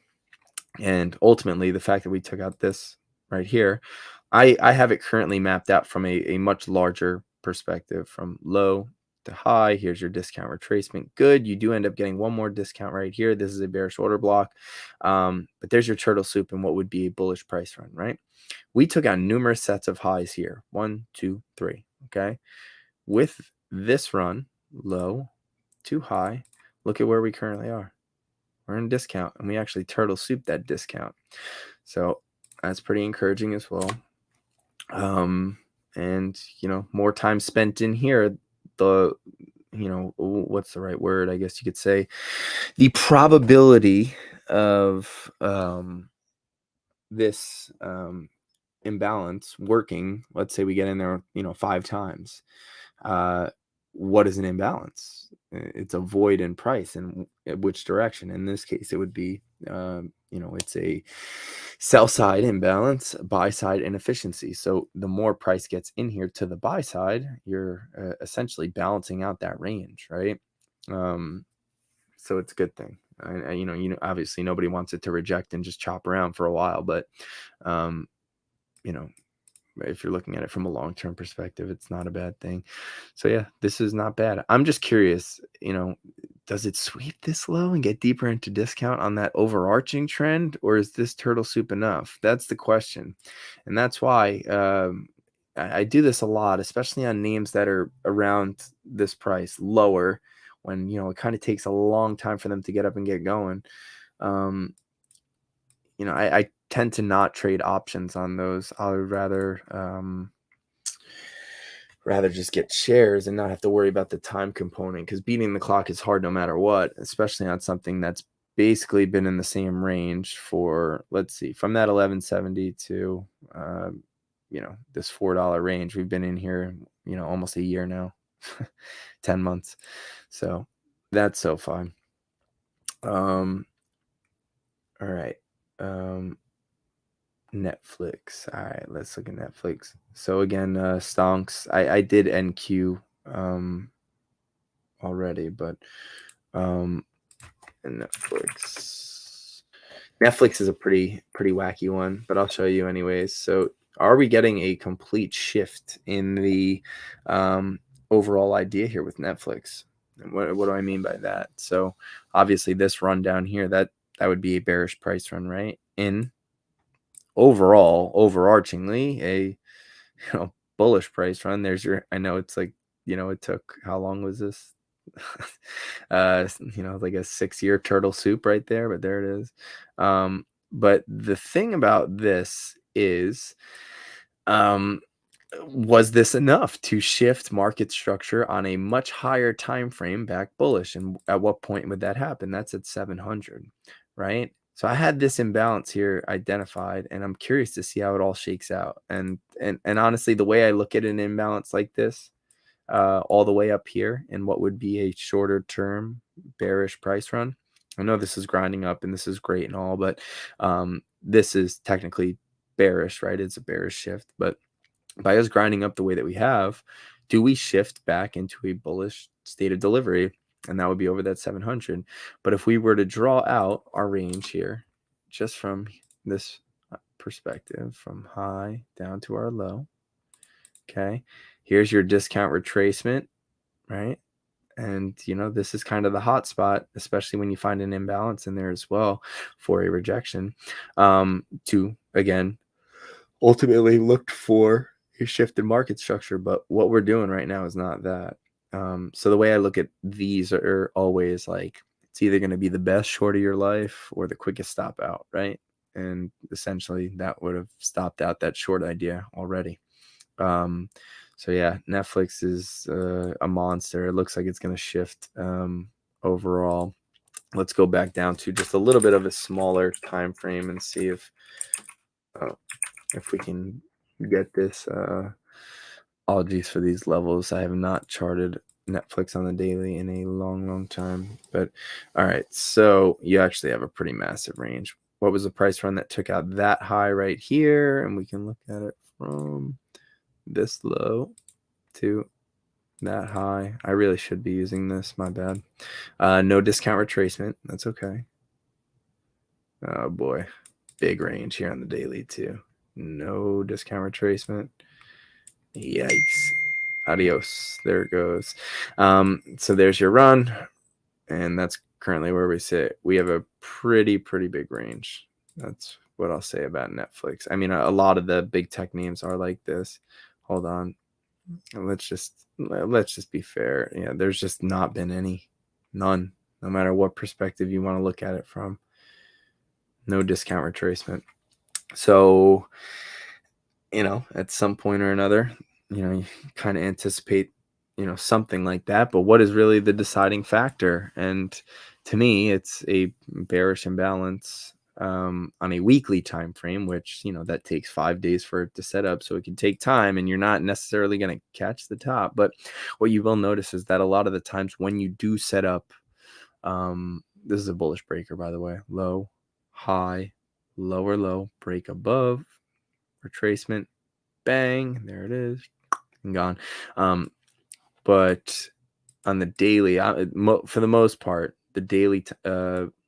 And ultimately, the fact that we took out this right here, I have it currently mapped out from a much larger perspective, from low to high. Here's your discount retracement. Good. You do end up getting one more discount right here. This is a bearish order block. But there's your turtle soup and what would be a bullish price run, right? We took out numerous sets of highs here. 1, 2, 3. Okay. With this run, low to high, look at where we currently are. We're in discount, and we actually turtle soup that discount. So that's pretty encouraging as well. And more time spent in here, what's the right word? I guess you could say the probability of this imbalance working. Let's say we get in there, 5 times. What is an imbalance? It's a void in price, and which direction? In this case, it would be, it's a sell side imbalance, buy side inefficiency. So the more price gets in here to the buy side, you're essentially balancing out that range, right? So it's a good thing. Obviously nobody wants it to reject and just chop around for a while, but if you're looking at it from a long-term perspective, it's not a bad thing. So yeah, this is not bad. I'm just curious, does it sweep this low and get deeper into discount on that overarching trend, or is this turtle soup enough? That's the question. And that's why I do this a lot, especially on names that are around this price, lower, when it kind of takes a long time for them to get up and get going. I tend to not trade options on those. I would rather just get shares and not have to worry about the time component, because beating the clock is hard no matter what, especially on something that's basically been in the same range for, let's see, from that 1170 to this $4 range. We've been in here almost a year now. 10 months. So that's so fun. All right. Netflix. All right, let's look at Netflix. So again, stonks. I did NQ already, but Netflix is a pretty wacky one, but I'll show you anyways. So are we getting a complete shift in the overall idea here with Netflix? And what do I mean by that? So obviously this run down here, that would be a bearish price run, right? In overall, overarchingly, a bullish price run. There's your, I know it's like, it took, how long was this? Like a 6-year turtle soup right there, but there it is. But the thing about this is, was this enough to shift market structure on a much higher time frame back bullish? And at what point would that happen? That's at 700, right? So I had this imbalance here identified, and I'm curious to see how it all shakes out. And honestly, the way I look at an imbalance like this, all the way up here in what would be a shorter term bearish price run. I know this is grinding up and this is great and all, but this is technically bearish, right? It's a bearish shift. But by us grinding up the way that we have, do we shift back into a bullish state of delivery? And that would be over that 700. But if we were to draw out our range here, just from this perspective, from high down to our low, okay, here's your discount retracement, right? And this is kind of the hot spot, especially when you find an imbalance in there as well for a rejection, to again ultimately looked for a shift in market structure. But what we're doing right now is not that. So the way I look at these are always like, it's either going to be the best short of your life or the quickest stop out, right? And essentially that would have stopped out that short idea already. So yeah, Netflix is a monster. It looks like it's going to shift overall. Let's go back down to just a little bit of a smaller time frame and see if we can get this. Apologies for these levels. I have not charted Netflix on the daily in a long time. But all right, so you actually have a pretty massive range. What was the price run that took out that high right here? And we can look at it from this low to that high. I really should be using this. My bad. No discount retracement. That's okay. Oh boy, big range here on the daily too. No discount retracement. Yikes. Adios. There it goes. So there's your run, and that's currently where we sit. We have a pretty big range. That's what I'll say about Netflix. I mean, a lot of the big tech names are like this. Hold on. Let's just be fair. Yeah, there's just not been none, no matter what perspective you want to look at it from. No discount retracement. So, at some point or another, you kind of anticipate, something like that. But what is really the deciding factor? And to me, it's a bearish imbalance on a weekly time frame, which that takes 5 days for it to set up, so it can take time, and you're not necessarily going to catch the top. But what you will notice is that a lot of the times when you do set up, this is a bullish breaker, by the way, low, high, lower low, break above, retracement, bang, there it is, and gone. But on the daily, for the most part, the daily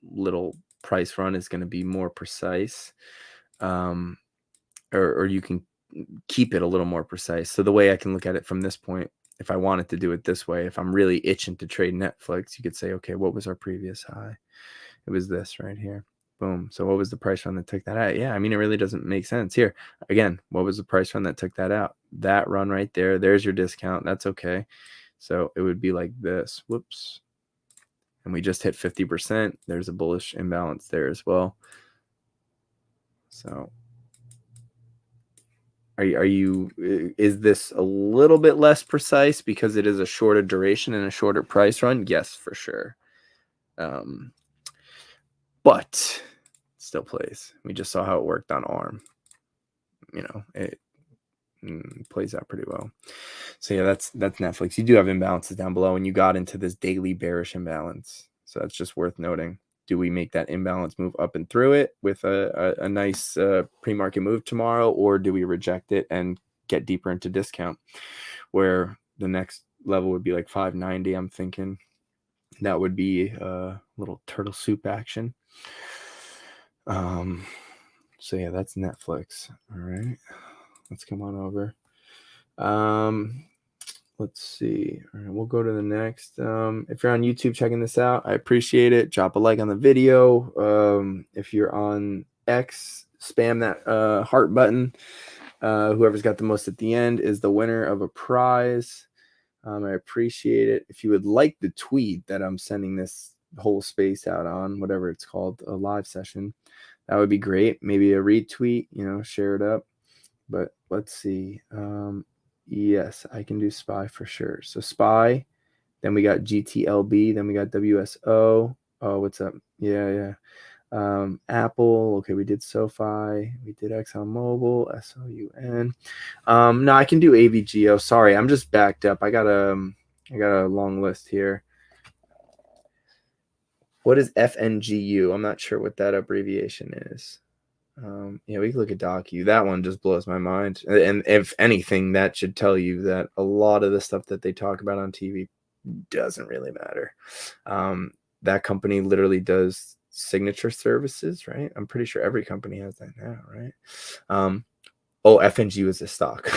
little price run is going to be more precise, or you can keep it a little more precise. So the way I can look at it from this point, if I wanted to do it this way, if I'm really itching to trade Netflix, you could say, okay, what was our previous high? It was this right here. Boom. So what was the price run that took that out? Yeah, I mean, it really doesn't make sense. Here, again, what was the price run that took that out? That run right there. There's your discount. That's okay. So it would be like this. Whoops. And we just hit 50%. There's a bullish imbalance there as well. So is this a little bit less precise because it is a shorter duration and a shorter price run? Yes, for sure. But still plays. We just saw how it worked on ARM. It plays out pretty well. So yeah, that's Netflix. You do have imbalances down below, and you got into this daily bearish imbalance. So that's just worth noting. Do we make that imbalance move up and through it with a nice pre-market move tomorrow, or do we reject it and get deeper into discount, where the next level would be like 590? I'm thinking that would be a little turtle soup action. So yeah, that's Netflix. All right, let's come on over. Let's see. All right, we'll go to the next. If you're on YouTube checking this out, I appreciate it. Drop a like on the video. If you're on X, spam that heart button. Whoever's got the most at the end is the winner of a prize. I appreciate it. If you would like the tweet that I'm sending this whole space out on, whatever it's called, a live session, that would be great. Maybe a retweet, share it up. But let's see. Yes, I can do SPY for sure. So SPY, then we got GTLB, then we got WSO. Oh, what's up? Yeah. Apple. Okay, we did SoFi. We did ExxonMobil, SOUN. No, I can do AVGO. Sorry, I'm just backed up. I got a long list here. What is FNGU? I'm not sure what that abbreviation is. Yeah, we can look at DocU. That one just blows my mind. And if anything, that should tell you that a lot of the stuff that they talk about on TV doesn't really matter. That company literally does signature services, right? I'm pretty sure every company has that now, right? FNG was a stock.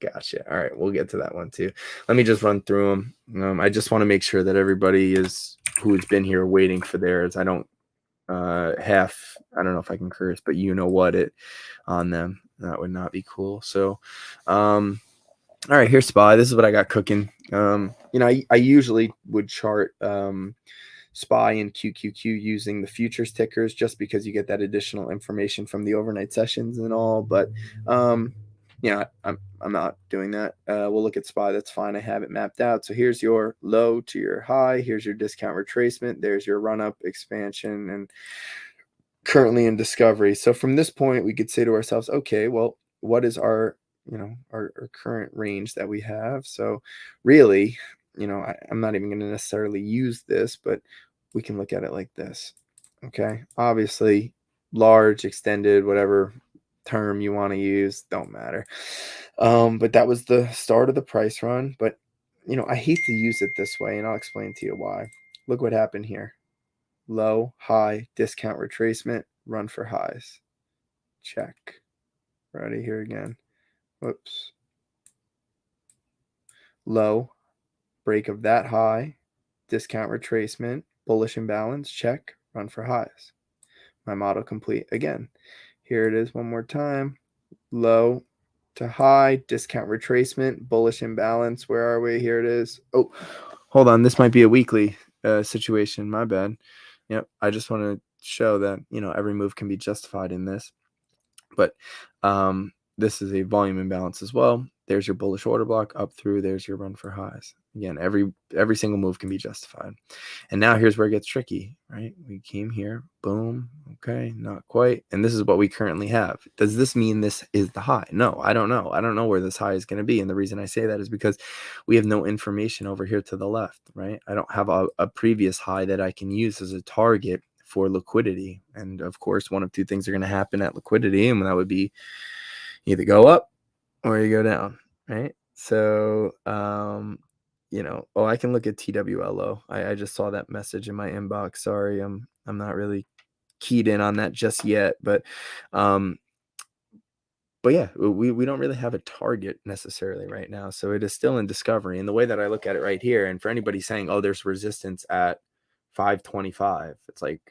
Gotcha. All right, we'll get to that one too. Let me just run through them. I just want to make sure that everybody who's been here waiting for theirs. I don't know if I can curse, but you know what it on them. That would not be cool. So, all right, here's SPY. This is what I got cooking. I usually would chart SPY and QQQ using the futures tickers just because you get that additional information from the overnight sessions and all. But I'm not doing that. We'll look at SPY. That's fine. I have it mapped out. So here's your low to your high. Here's your discount retracement. There's your run up, expansion, and currently in discovery. So from this point, we could say to ourselves, okay, well, what is our current range that we have? So really, I'm not even going to necessarily use this, but we can look at it like this. Okay, obviously large, extended, whatever term you want to use, don't matter. But that was the start of the price run. But I hate to use it this way, and I'll explain to you why. Look what happened here. Low, high, discount retracement, run for highs. Check. Ready here again. Whoops. Low, break of that high, discount retracement, bullish imbalance, check, run for highs. My model complete again. Here it is one more time. Low to high, discount retracement, bullish imbalance. Where are we? Here it is. Oh, hold on. This might be a weekly situation. My bad. Yep. I just want to show that, every move can be justified in this. But this is a volume imbalance as well. There's your bullish order block up through. There's your run for highs. Again, every single move can be justified. And now here's where it gets tricky, right? We came here, boom, okay, not quite. And this is what we currently have. Does this mean this is the high? No, I don't know. I don't know where this high is going to be. And the reason I say that is because we have no information over here to the left, right? I don't have a previous high that I can use as a target for liquidity. And of course, one of two things are going to happen at liquidity, and that would be either go up or you go down, right? So, I can look at TWLO. I just saw that message in my inbox. Sorry, I'm not really keyed in on that just yet, but yeah, we don't really have a target necessarily right now. So it is still in discovery. And the way that I look at it right here, and for anybody saying, oh, there's resistance at 525, it's like,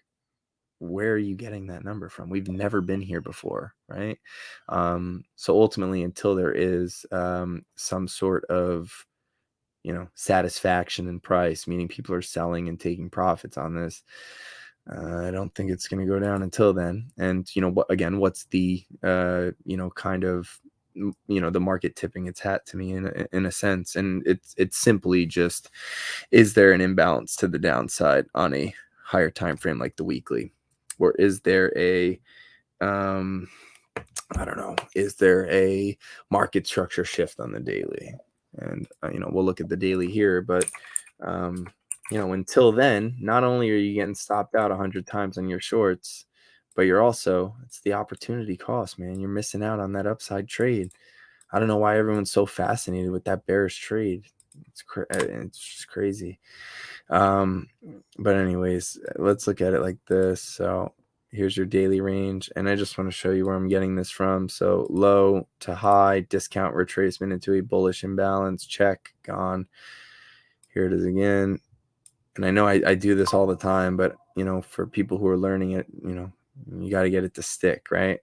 where are you getting that number from? We've never been here before, right? So ultimately, until there is some sort of satisfaction in price, meaning people are selling and taking profits on this, I don't think it's going to go down until then. And what's the kind of the market tipping its hat to me in a sense, and it's simply just, is there an imbalance to the downside on a higher time frame like the weekly? Or is there a I don't know, is there a market structure shift on the daily? And we'll look at the daily here, but until then, not only are you getting stopped out 100 times on your shorts, but it's the opportunity cost, man. You're missing out on that upside trade. I don't know why everyone's so fascinated with that bearish trade. It's just crazy. But anyways, let's look at it like this. So here's your daily range, and I just want to show you where I'm getting this from. So low to high, discount retracement into a bullish imbalance, check, gone. Here it is again. And I know I do this all the time, but for people who are learning it, you got to get it to stick, right?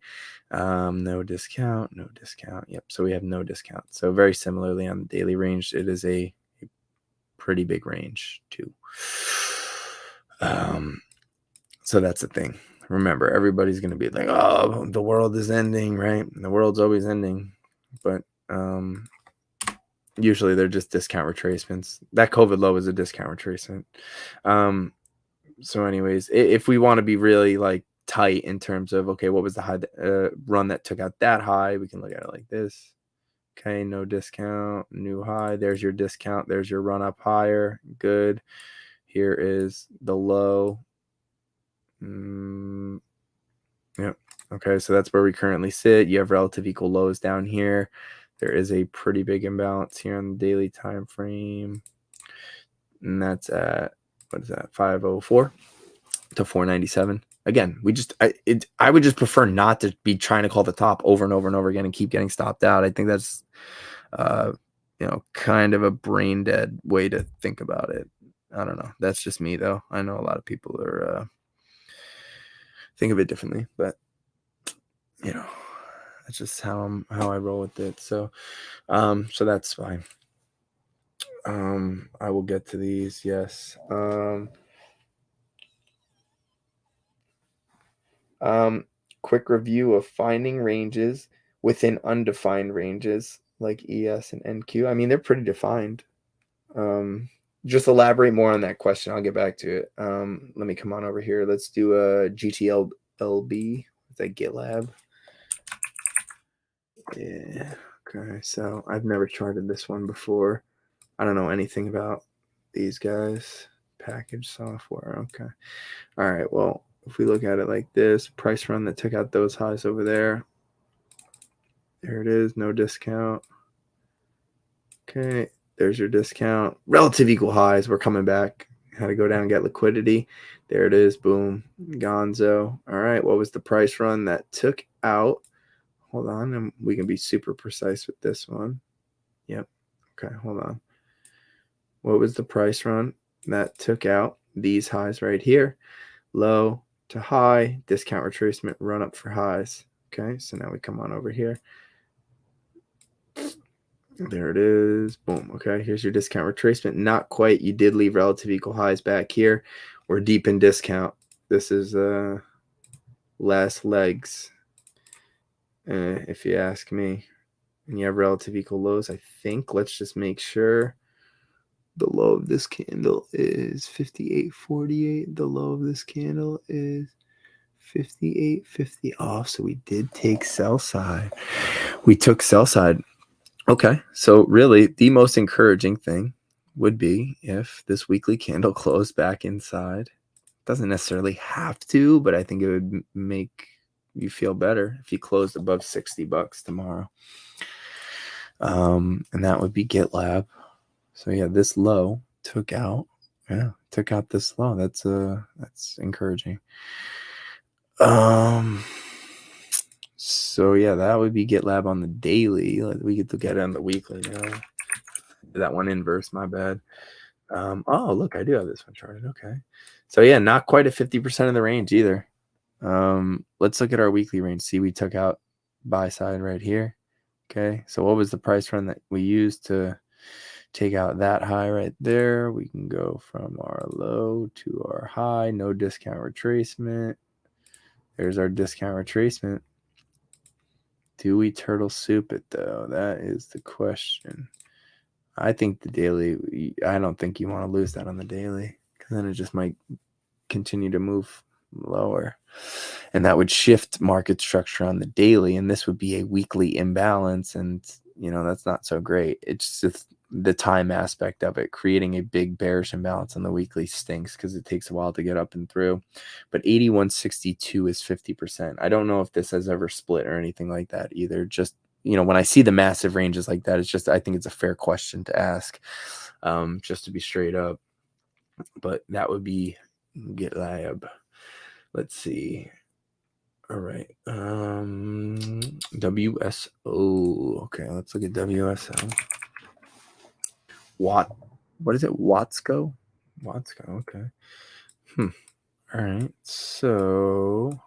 No discount, no discount. Yep. So we have no discount. So very similarly on the daily range, it is a pretty big range too. So that's the thing. Remember, everybody's going to be like, oh, the world is ending, right? And the world's always ending. But usually they're just discount retracements. That COVID low is a discount retracement. So anyways, if we want to be really like tight in terms of, okay, what was the high run that took out that high, we can look at it like this. Okay, no discount, new high. There's your discount. There's your run up higher. Good. Here is the low. Yep. Okay, so that's where we currently sit. You have relative equal lows down here. There is a pretty big imbalance here on the daily time frame. And that's at, what is that, 504 to 497. Again, I would just prefer not to be trying to call the top over and over and over again and keep getting stopped out. I think that's kind of a brain dead way to think about it. I don't know. That's just me though. I know a lot of people are think of it differently, but that's just how I roll with it. So that's fine. I will get to these. Yes. Quick review of finding ranges within undefined ranges like ES and NQ. I mean, they're pretty defined. Just elaborate more on that question. I'll get back to it. Let me come on over here. Let's do a GTLB. Is that GitLab? Yeah. Okay. So I've never charted this one before. I don't know anything about these guys. Package software. Okay. All right. Well, if we look at it like this, price run that took out those highs over there. There it is. No discount. Okay. There's your discount. Relative equal highs. We're coming back. Had to go down and get liquidity. There it is. Boom. Gonzo. All right. What was the price run that took out? Hold on. And we can be super precise with this one. Yep. Okay. Hold on. What was the price run that took out these highs right here? Low to high, discount retracement, run up for highs. Okay. So now we come on over here. There it is. Boom. Okay. Here's your discount retracement. Not quite. You did leave relative equal highs back here. We're deep in discount. This is last legs, if you ask me. And you have relative equal lows, I think. Let's just make sure. The low of this candle is 58.48. The low of this candle is 58.50 off. So we did take sell side. We took sell side. Okay, so really the most encouraging thing would be if this weekly candle closed back inside. Doesn't necessarily have to, but I think it would make you feel better if you closed above $60 tomorrow. And that would be GitLab. So yeah, this low took out this low. That's encouraging. So yeah, that would be GitLab on the daily. We get to get it on the weekly now. That one inverse, my bad. Oh, look, I do have this one charted. Okay. So yeah, not quite at 50% of the range either. Let's look at our weekly range. See, we took out buy side right here. Okay. So what was the price run that we used to take out that high right there? We can go from our low to our high. No discount retracement. There's our discount retracement. Do we turtle soup it though? That is the question. I think the daily, I don't think you want to lose that on the daily, because then it just might continue to move lower. And that would shift market structure on the daily. And this would be a weekly imbalance. And, that's not so great. It's just the time aspect of it. Creating a big bearish imbalance on the weekly stinks because it takes a while to get up and through. But 81.62 is 50%. I don't know if this has ever split or anything like that either. Just, when I see the massive ranges like that, I think it's a fair question to ask, just to be straight up. But that would be GitLab. Let's see. All right. WSO. Okay, let's look at WSO. What is it? Watsco? Okay. All right. So,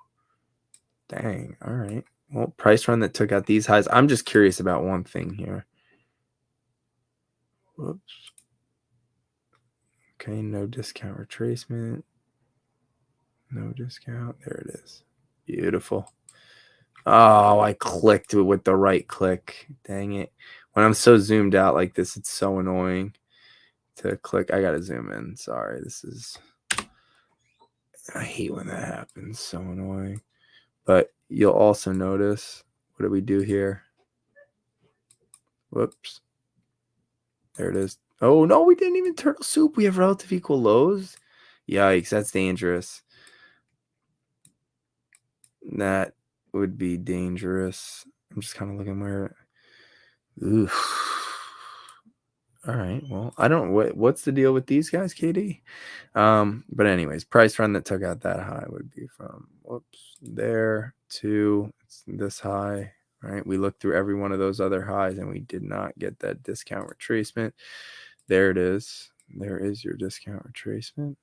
dang. All right. Well, price run that took out these highs. I'm just curious about one thing here. Whoops. Okay, no discount retracement. No discount. There it is. Beautiful. Oh, I clicked with the right click. Dang it. When I'm so zoomed out like this, it's so annoying to click. I got to zoom in. Sorry. This is I hate when that happens. So annoying. But you'll also notice, what do we do here? Whoops. There it is. Oh, no, we didn't even turtle soup. We have relative equal lows. Yikes, that's dangerous. That would be dangerous. I'm just kind of looking where. Oof. All right. Well, I don't. What's the deal with these guys, KD? But anyways, price run that took out that high would be from there to this high. Right. We looked through every one of those other highs and we did not get that discount retracement. There it is. There is your discount retracement.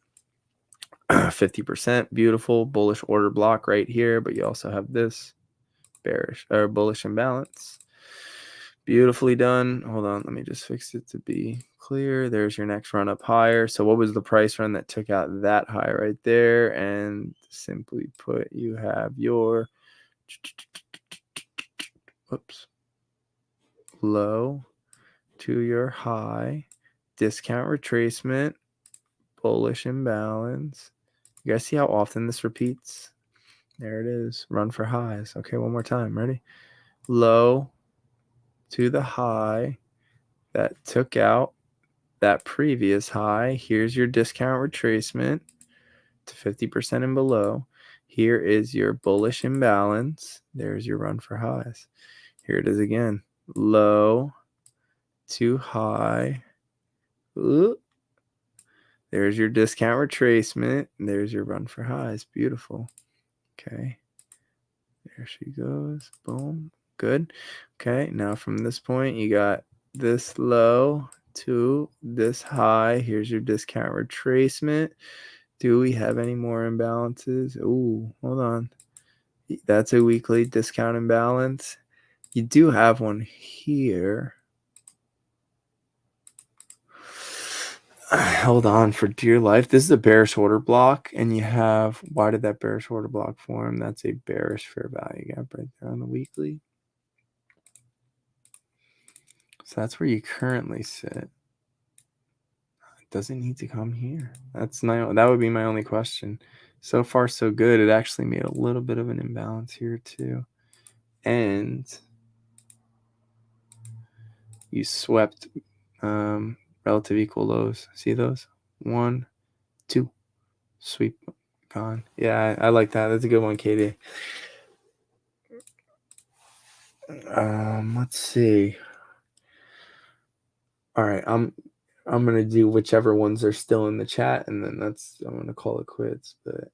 50%. Beautiful bullish order block right here. But you also have this bearish or bullish imbalance. Beautifully done. Hold on. Let me just fix it to be clear. There's your next run up higher. So what was the price run that took out that high right there? And simply put, you have your low to your high, discount retracement, bullish imbalance. You guys see how often this repeats? There it is. Run for highs. Okay, one more time. Ready? Low to the high that took out that previous high. Here's your discount retracement to 50% and below. Here is your bullish imbalance. There's your run for highs. Here it is again. Low to high. Ooh. There's your discount retracement. There's your run for highs. Beautiful. Okay. There she goes. Boom. Good. Okay. Now from this point, you got this low to this high. Here's your discount retracement. Do we have any more imbalances? Ooh, hold on. That's a weekly discount imbalance. You do have one here. Hold on for dear life. This is a bearish order block, and you have, why did that bearish order block form? That's a bearish fair value gap right there on the weekly. So that's where you currently sit. It doesn't need to come here. That would be my only question. So far, so good. It actually made a little bit of an imbalance here too. And you swept relative equal lows. See those? 1, 2. Sweep. Gone. Yeah, I like that. That's a good one, Katie. Let's see. All right, I'm gonna do whichever ones are still in the chat, and then I'm gonna call it quits. But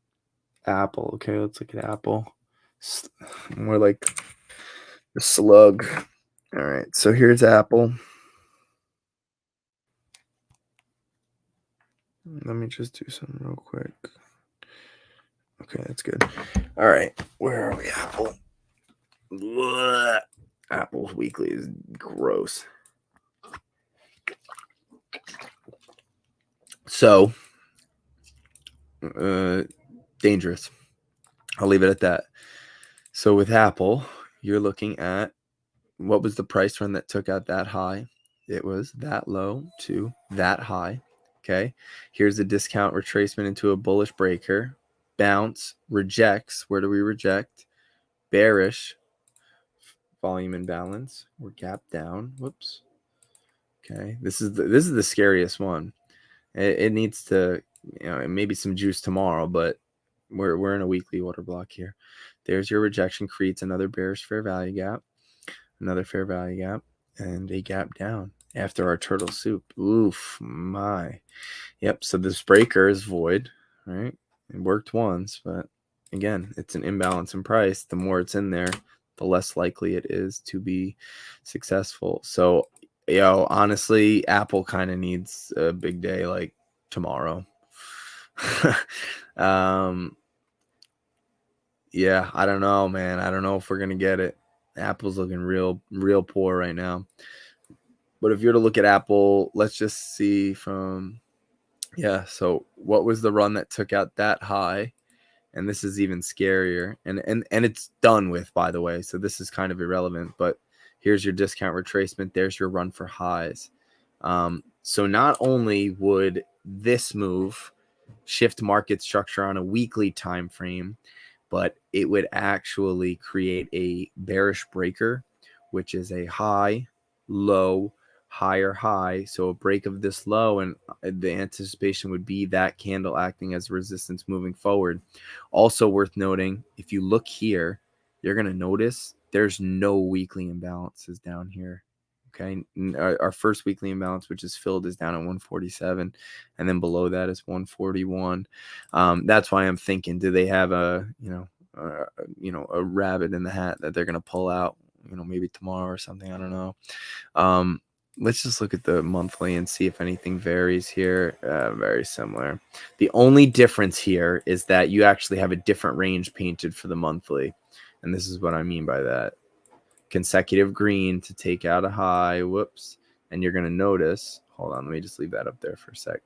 Apple, okay, let's look at Apple. More like the slug. All right, so here's Apple. Let me just do something real quick. Okay, that's good. All right, where are we, Apple? Blah. Apple's weekly is gross. So, dangerous. I'll leave it at that. So with Apple, you're looking at, what was the price run that took out that high? It was that low to that high. Okay. Here's a discount retracement into a bullish breaker. Bounce, rejects. Where do we reject? Bearish volume imbalance. We're gap down. Whoops. Okay. This is the scariest one. It needs to, maybe some juice tomorrow, but we're in a weekly order block here. There's your rejection, creates another bearish fair value gap, another fair value gap, and a gap down after our turtle soup. Oof, my. Yep, so this breaker is void, right? It worked once, but again, it's an imbalance in price. The more it's in there, the less likely it is to be successful. So, honestly, Apple kind of needs a big day like tomorrow. Yeah, I don't know, man. I don't know if we're gonna get it. Apple's looking real poor right now. But if you're to look at Apple, let's just see from, so what was the run that took out that high? And this is even scarier. And it's done with, by the way. So this is kind of irrelevant, but here's your discount retracement. There's your run for highs. So not only would this move shift market structure on a weekly time frame, but it would actually create a bearish breaker, which is a high, low, higher high. So a break of this low, and the anticipation would be that candle acting as resistance moving forward. Also worth noting, if you look here, you're going to notice there's no weekly imbalances down here. Okay, our first weekly imbalance, which is filled, is down at 147, and then below that is 141. That's why I'm thinking, do they have a a rabbit in the hat that they're gonna pull out, maybe tomorrow or something? I don't know. Let's just look at the monthly and see if anything varies here. Very similar. The only difference here is that you actually have a different range painted for the monthly, and this is what I mean by that. Consecutive green to take out a high. Whoops. And you're going to notice, hold on, let me just leave that up there for a sec.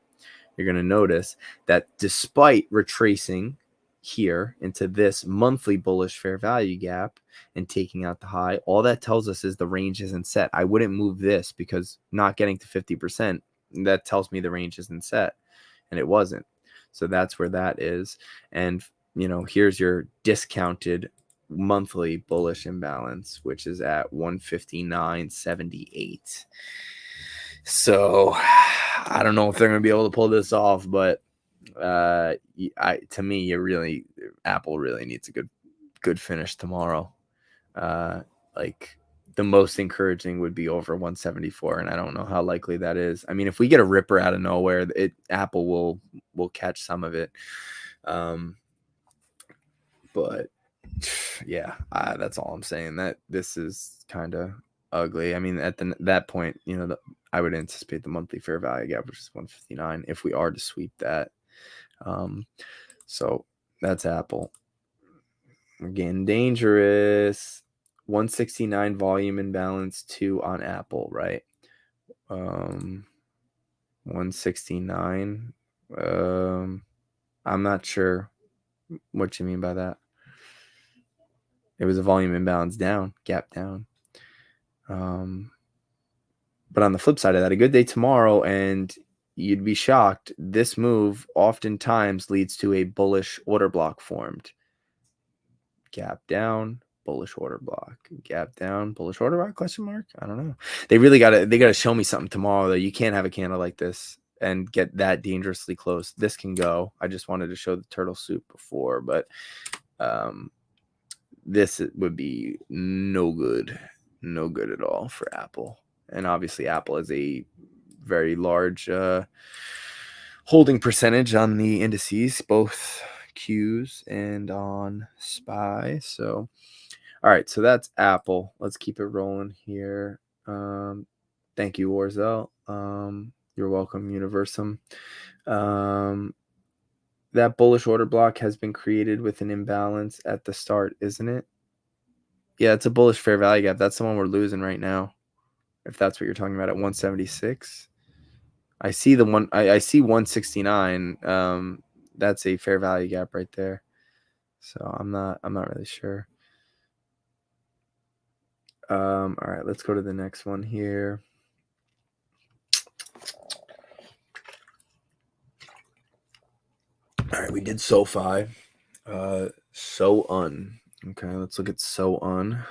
You're going to notice that despite retracing here into this monthly bullish fair value gap and taking out the high, all that tells us is the range isn't set. I wouldn't move this because not getting to 50%, that tells me the range isn't set, and it wasn't. So that's where that is. And here's your discounted monthly bullish imbalance, which is at 159.78. So I don't know if they're going to be able to pull this off, but to me, Apple really needs a good finish tomorrow. Like the most encouraging would be over 174, and I don't know how likely that is. I mean, if we get a ripper out of nowhere, Apple will catch some of it. But yeah, that's all I'm saying. That this is kind of ugly. I mean, at that point, I would anticipate the monthly fair value gap, which is 159, if we are to sweep that. So that's Apple. Again, dangerous. 169 volume imbalance, 2 on Apple, right? 169. I'm not sure what you mean by that. It was a volume imbalance down, gap down. But on the flip side of that, a good day tomorrow, and you'd be shocked, this move oftentimes leads to a bullish order block formed. Gap down, bullish order block. Gap down, bullish order block, question mark? I don't know. They gotta show me something tomorrow, though. You can't have a candle like this and get that dangerously close. This can go. I just wanted to show the turtle soup before, but this would be no good at all for Apple. And obviously Apple is a very large holding percentage on the indices, both Qs and on SPY. So all right, so that's Apple. Let's keep it rolling here. Thank you, Warzel. You're welcome, Universum. That bullish order block has been created with an imbalance at the start, isn't it? Yeah, it's a bullish fair value gap. That's the one we're losing right now, if that's what you're talking about, at 176. I see the one. I see 169. That's a fair value gap right there. So I'm not really sure. All right, let's go to the next one here. All right, we did SoFi. Okay, let's look at SoUn.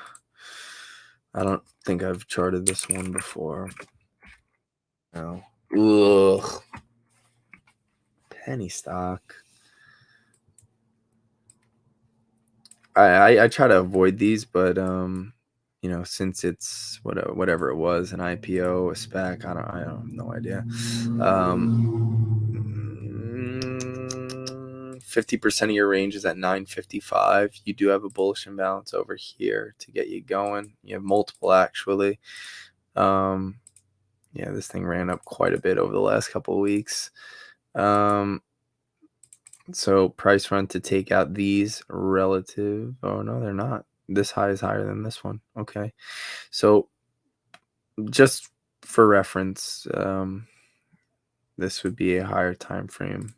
I don't think I've charted this one before. No. Ugh. Penny stock. I try to avoid these, but since it's whatever it was, an IPO, a SPAC, I don't have no idea. 50% of your range is at 955. You do have a bullish imbalance over here to get you going. You have multiple actually. Yeah, this thing ran up quite a bit over the last couple of weeks. So price run to take out these relative. Oh no, they're not. This high is higher than this one. Okay, so just for reference, this would be a higher time frame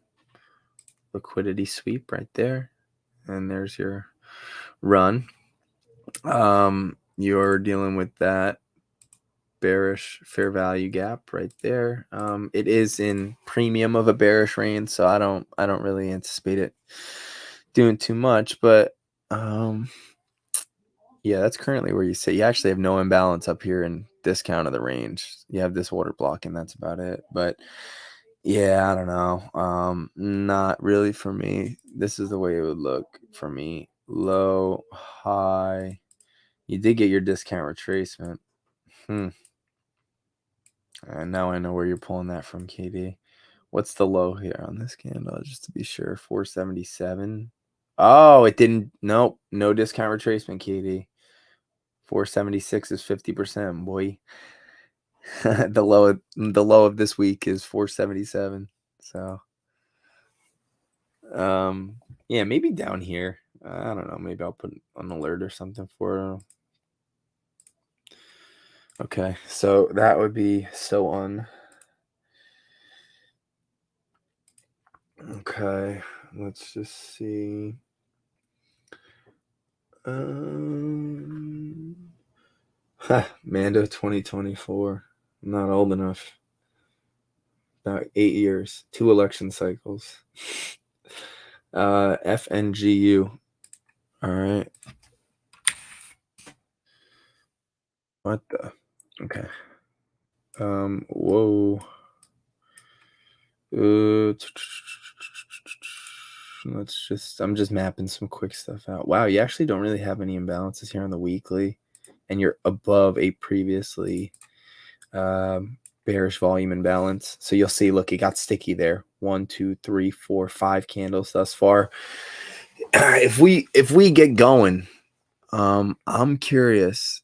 liquidity sweep right there, and there's your run. You're dealing with that bearish fair value gap right there. It is in premium of a bearish range, so I don't really anticipate it doing too much, but yeah, that's currently where you sit. You actually have no imbalance up here in discount of the range. You have this order block, and that's about it. But yeah, I don't know. Not really for me. This is the way it would look for me. Low, high. You did get your discount retracement. And now I know where you're pulling that from, KD. What's the low here on this candle? Just to be sure, 477. Oh, it didn't. Nope, no discount retracement, KD. 476 is 50%, boy. The low of this week is 477. So, yeah, maybe down here. I don't know. Maybe I'll put an alert or something for. Okay, so that would be so on. Okay, let's just see. Mando 2024. I'm not old enough. About 8 years, 2 election cycles. FNGU. All right. What the? Okay. Whoa. I'm just mapping some quick stuff out. Wow, you actually don't really have any imbalances here on the weekly, and you're above a previously bearish volume imbalance. So you'll see, look, it got sticky there. 1, 2, 3, 4, 5 candles thus far. If we get going, I'm curious.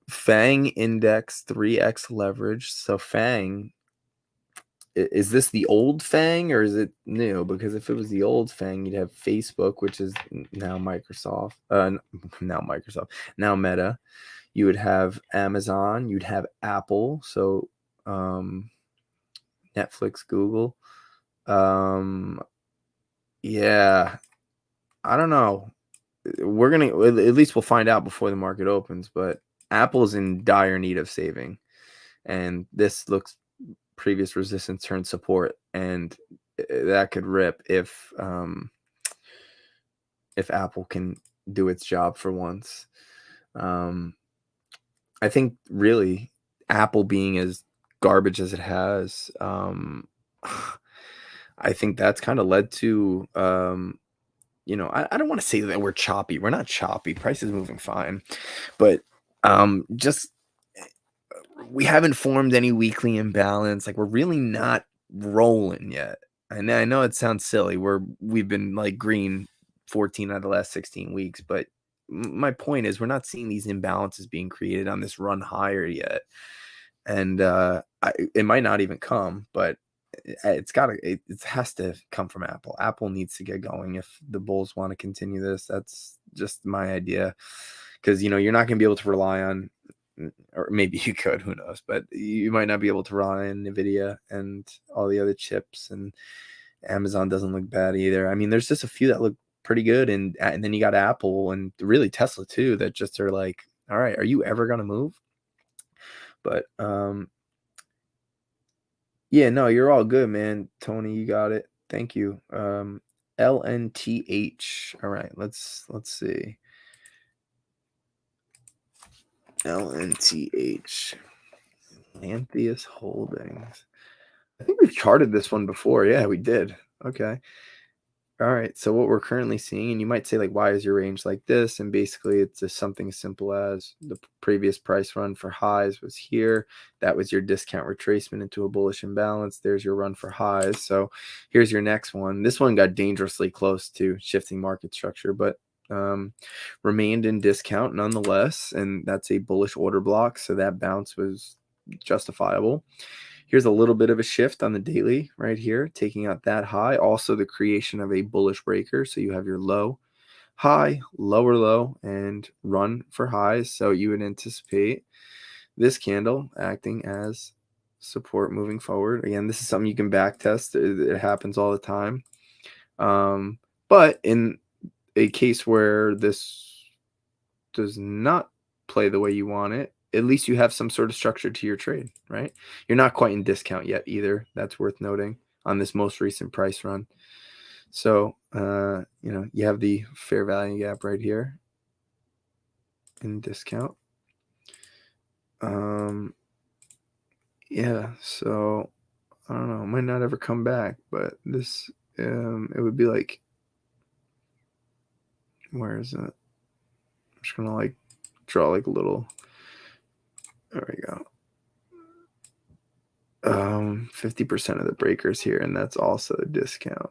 FANG index 3x leverage. So FANG, is this the old FANG or is it new? Because if it was the old FANG, you'd have Facebook, which is now Microsoft. Now Meta. You would have Amazon. You'd have Apple. So Netflix, Google. Yeah, I don't know. We're gonna at least we'll find out before the market opens. But Apple's in dire need of saving, and this looks previous resistance turned support, and that could rip if Apple can do its job for once. I think really Apple being as garbage as it has, I think that's kind of led to I don't want to say that we're choppy. We're not choppy. Price is moving fine, but just we haven't formed any weekly imbalance. Like we're really not rolling yet. And I know it sounds silly. We've been like green 14 out of the last 16 weeks, but my point is we're not seeing these imbalances being created on this run higher yet. And it might not even come, but it has to come from Apple. Apple needs to get going if the bulls want to continue this. That's just my idea, because you're not going to be able to rely on, or maybe you could, who knows, but you might not be able to rely on Nvidia and all the other chips, and Amazon doesn't look bad either. I mean, there's just a few that look pretty good, and then you got Apple and really Tesla too, that just are like, all right, are you ever going to move? But yeah, no, you're all good, man. Tony, you got it. Thank you. LNTH. All right, let's see. LNTH. Lantheus Holdings. I think we've charted this one before. Yeah, we did. Okay. All right. So what we're currently seeing, and you might say, like, why is your range like this? And basically it's just something as simple as the previous price run for highs was here. That was your discount retracement into a bullish imbalance. There's your run for highs. So here's your next one. This one got dangerously close to shifting market structure, but remained in discount nonetheless. And that's a bullish order block. So that bounce was justifiable. Here's a little bit of a shift on the daily right here, taking out that high. Also the creation of a bullish breaker. So you have your low, high, lower low, and run for highs. So you would anticipate this candle acting as support moving forward. Again, this is something you can back test. It happens all the time. But in a case where this does not play the way you want it, at least you have some sort of structure to your trade, right? You're not quite in discount yet either. That's worth noting on this most recent price run. So, you have the fair value gap right here in discount. Yeah, so I don't know, it might not ever come back, but this, it would be like, where is it? I'm just gonna like draw like a little, there we go. 50% of the breakers here, and that's also a discount.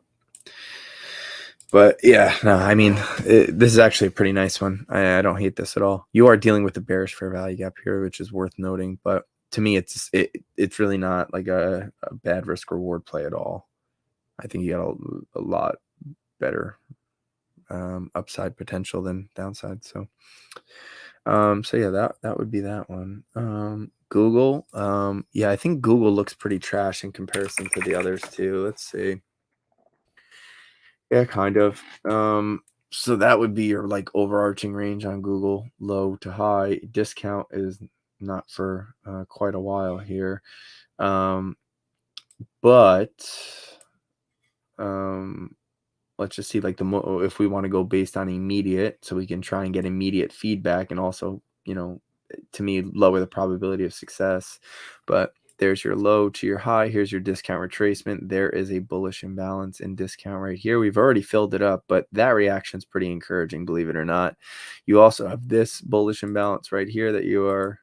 But yeah, no, I mean, this is actually a pretty nice one. I don't hate this at all. You are dealing with a bearish fair value gap here, which is worth noting. But to me, it's really not like a bad risk reward play at all. I think you got a lot better upside potential than downside. So, yeah, that would be that one. Google, yeah, I think Google looks pretty trash in comparison to the others too. Let's see. Yeah, kind of. So that would be your like overarching range on Google, low to high. Discount is not for quite a while here. But let's just see like if we want to go based on immediate, so we can try and get immediate feedback and also, to me, lower the probability of success. But there's your low to your high. Here's your discount retracement. There is a bullish imbalance in discount right here. We've already filled it up, but that reaction is pretty encouraging, believe it or not. You also have this bullish imbalance right here that you are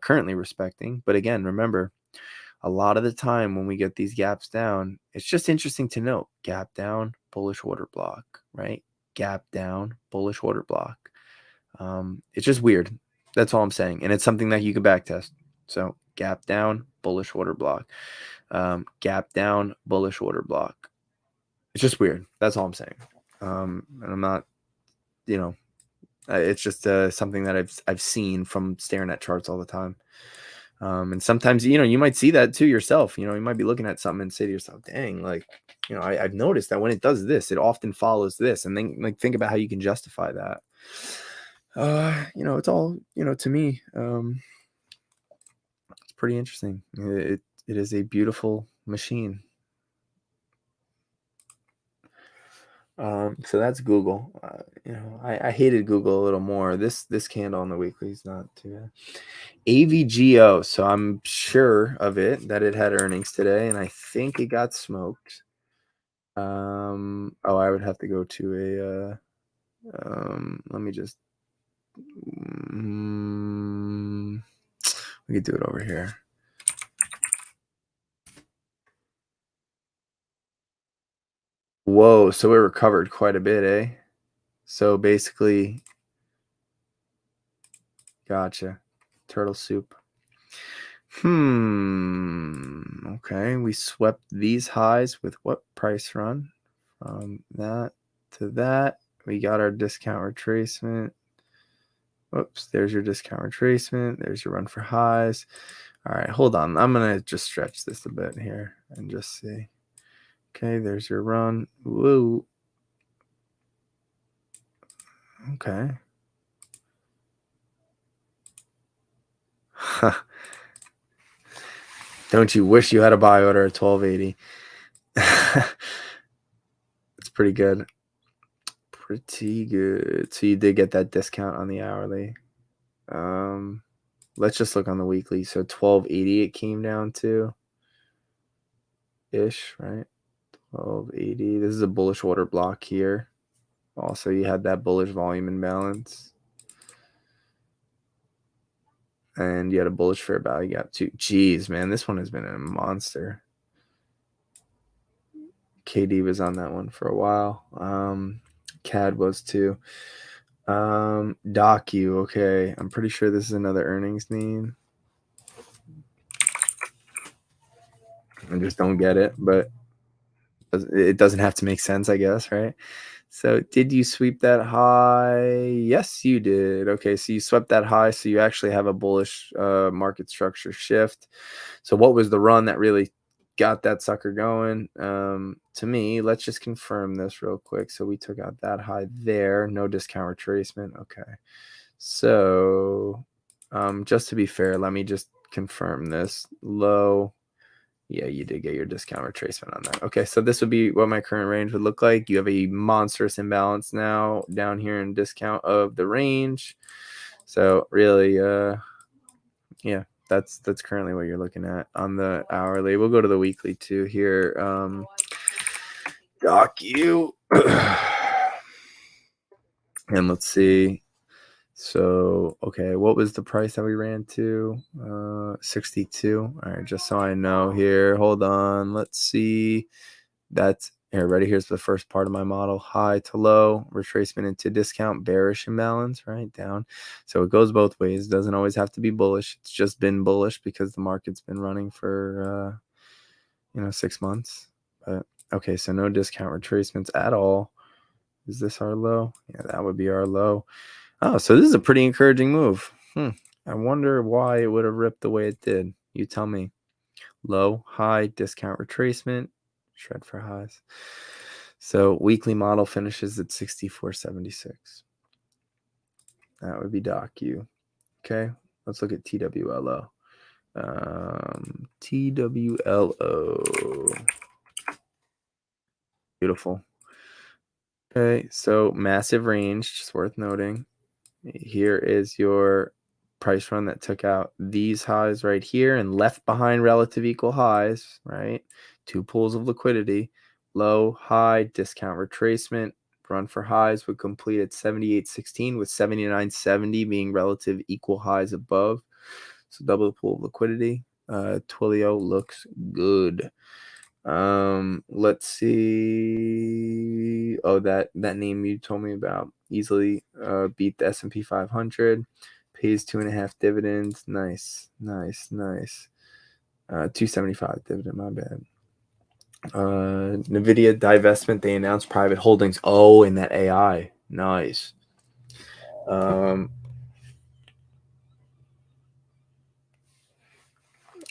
currently respecting. But again, remember, a lot of the time when we get these gaps down, it's just interesting to note, gap down, bullish order block, right? Gap down, bullish order block. It's just weird. That's all I'm saying. And it's something that you can back test. So gap down, bullish order block. Gap down, bullish order block. It's just weird. That's all I'm saying. And I'm not, it's just something that I've seen from staring at charts all the time. And sometimes, you might see that too yourself. You might be looking at something and say to yourself, dang, like, I've noticed that when it does this, it often follows this. And then like think about how you can justify that. It's all, to me, it's pretty interesting. It is a beautiful machine. So that's Google. I hated Google a little more. This candle on the weekly is not too bad. AVGO. So I'm sure of it that it had earnings today, and I think it got smoked. I would have to go to let me just. We could do it over here. Whoa, so it recovered quite a bit, eh? So basically, gotcha. Turtle soup. Okay, we swept these highs with what price run? From that to that, we got our discount retracement. Oops, there's your discount retracement. There's your run for highs. All right, hold on. I'm going to just stretch this a bit here and just see. Okay, there's your run. Woo. Okay. Don't you wish you had a buy order at 1280? It's pretty good. Pretty good. So you did get that discount on the hourly. Let's just look on the weekly. So 1280 it came down to ish, right? 1280. This is a bullish order block here. Also, you had that bullish volume imbalance. And you had a bullish fair value gap too. Jeez, man, this one has been a monster. KD was on that one for a while. CAD was too. Docu, okay. I'm pretty sure this is another earnings name. I just don't get it, but it doesn't have to make sense, I guess, right? So did you sweep that high? Yes, you did. Okay, so you swept that high, so you actually have a bullish market structure shift. So what was the run that really got that sucker going? To me, let's just confirm this real quick. So we took out that high there, no discount retracement. Okay. So Just to be fair, let me just confirm this. Low. Yeah, you did get your discount retracement on that. Okay, so this would be what my current range would look like. You have a monstrous imbalance now down here in discount of the range. So really, yeah, that's currently what you're looking at on the hourly. We'll go to the weekly too here. You and let's see. So, okay, what was the price that we ran to? 62. All right, just so I know here. Hold on. Let's see. That's here. Ready? Here's the first part of my model. High to low, retracement into discount, bearish imbalance, right? Down. So it goes both ways. It doesn't always have to be bullish. It's just been bullish because the market's been running for 6 months. But okay, so no discount retracements at all. Is this our low? Yeah, that would be our low. Oh, so this is a pretty encouraging move. I wonder why it would have ripped the way it did. You tell me. Low, high, discount retracement, shred for highs. So weekly model finishes at 64.76. That would be DocU. Okay, let's look at TWLO. TWLO. Beautiful. Okay, so massive range, just worth noting. Here is your price run that took out these highs right here and left behind relative equal highs, right? Two pools of liquidity, low, high, discount retracement. Run for highs would complete at 78.16 with 79.70 being relative equal highs above. So double the pool of liquidity. Twilio looks good. Let's see. Oh, that name you told me about easily beat the S&P 500. Pays 2.5 dividends. Nice. 275 dividend. My bad. Nvidia divestment. They announced private holdings. Oh, in that AI. Nice. I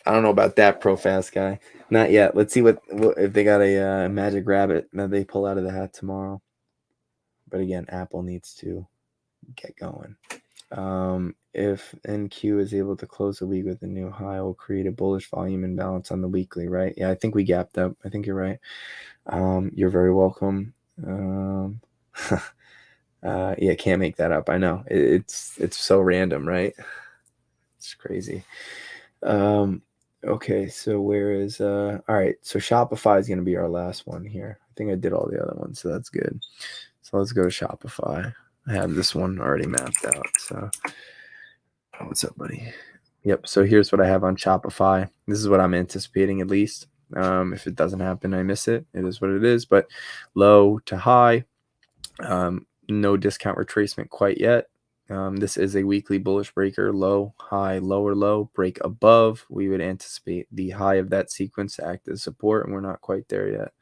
don't know about that pro fast guy. Not yet. Let's see what if they got a magic rabbit that they pull out of the hat tomorrow. But again, Apple needs to get going. If NQ is able to close the week with a new high, will create a bullish volume imbalance on the weekly, right? Yeah, I think we gapped up. I think you're right. You're very welcome. Yeah, can't make that up. I know it's so random, right? It's crazy. Okay, so where is all right, so Shopify is going to be our last one here. I think I did all the other ones, so that's good. So let's go to Shopify. I have this one already mapped out. So what's up, buddy? Yep, so here's what I have on Shopify. This is what I'm anticipating at least. If it doesn't happen, I miss it. It is what it is, but low to high. No discount retracement quite yet. This is a weekly bullish breaker, low, high, lower, low, break above. We would anticipate the high of that sequence to act as support, and we're not quite there yet.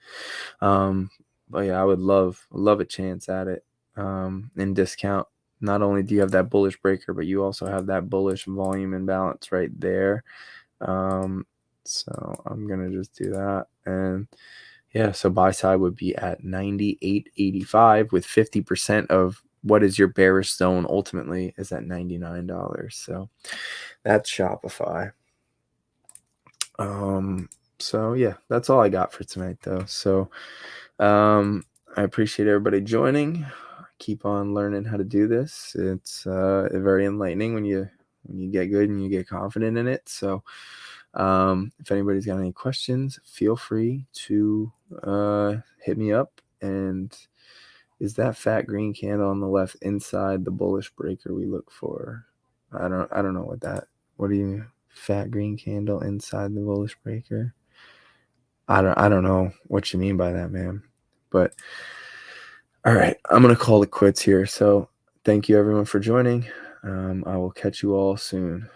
But yeah, I would love a chance at it in discount. Not only do you have that bullish breaker, but you also have that bullish volume imbalance right there. So I'm going to just do that. And yeah, so buy side would be at 98.85 with 50% of what is your bearish zone ultimately is at $99. So that's Shopify. So yeah, that's all I got for tonight though. So I appreciate everybody joining. Keep on learning how to do this. It's very enlightening when you get good and you get confident in it. So if anybody's got any questions, feel free to hit me up. And is that fat green candle on the left inside the bullish breaker we look for? I don't know what do you fat green candle inside the bullish breaker? I don't know what you mean by that, man. But all right, I'm gonna call it quits here. So thank you everyone for joining. I will catch you all soon.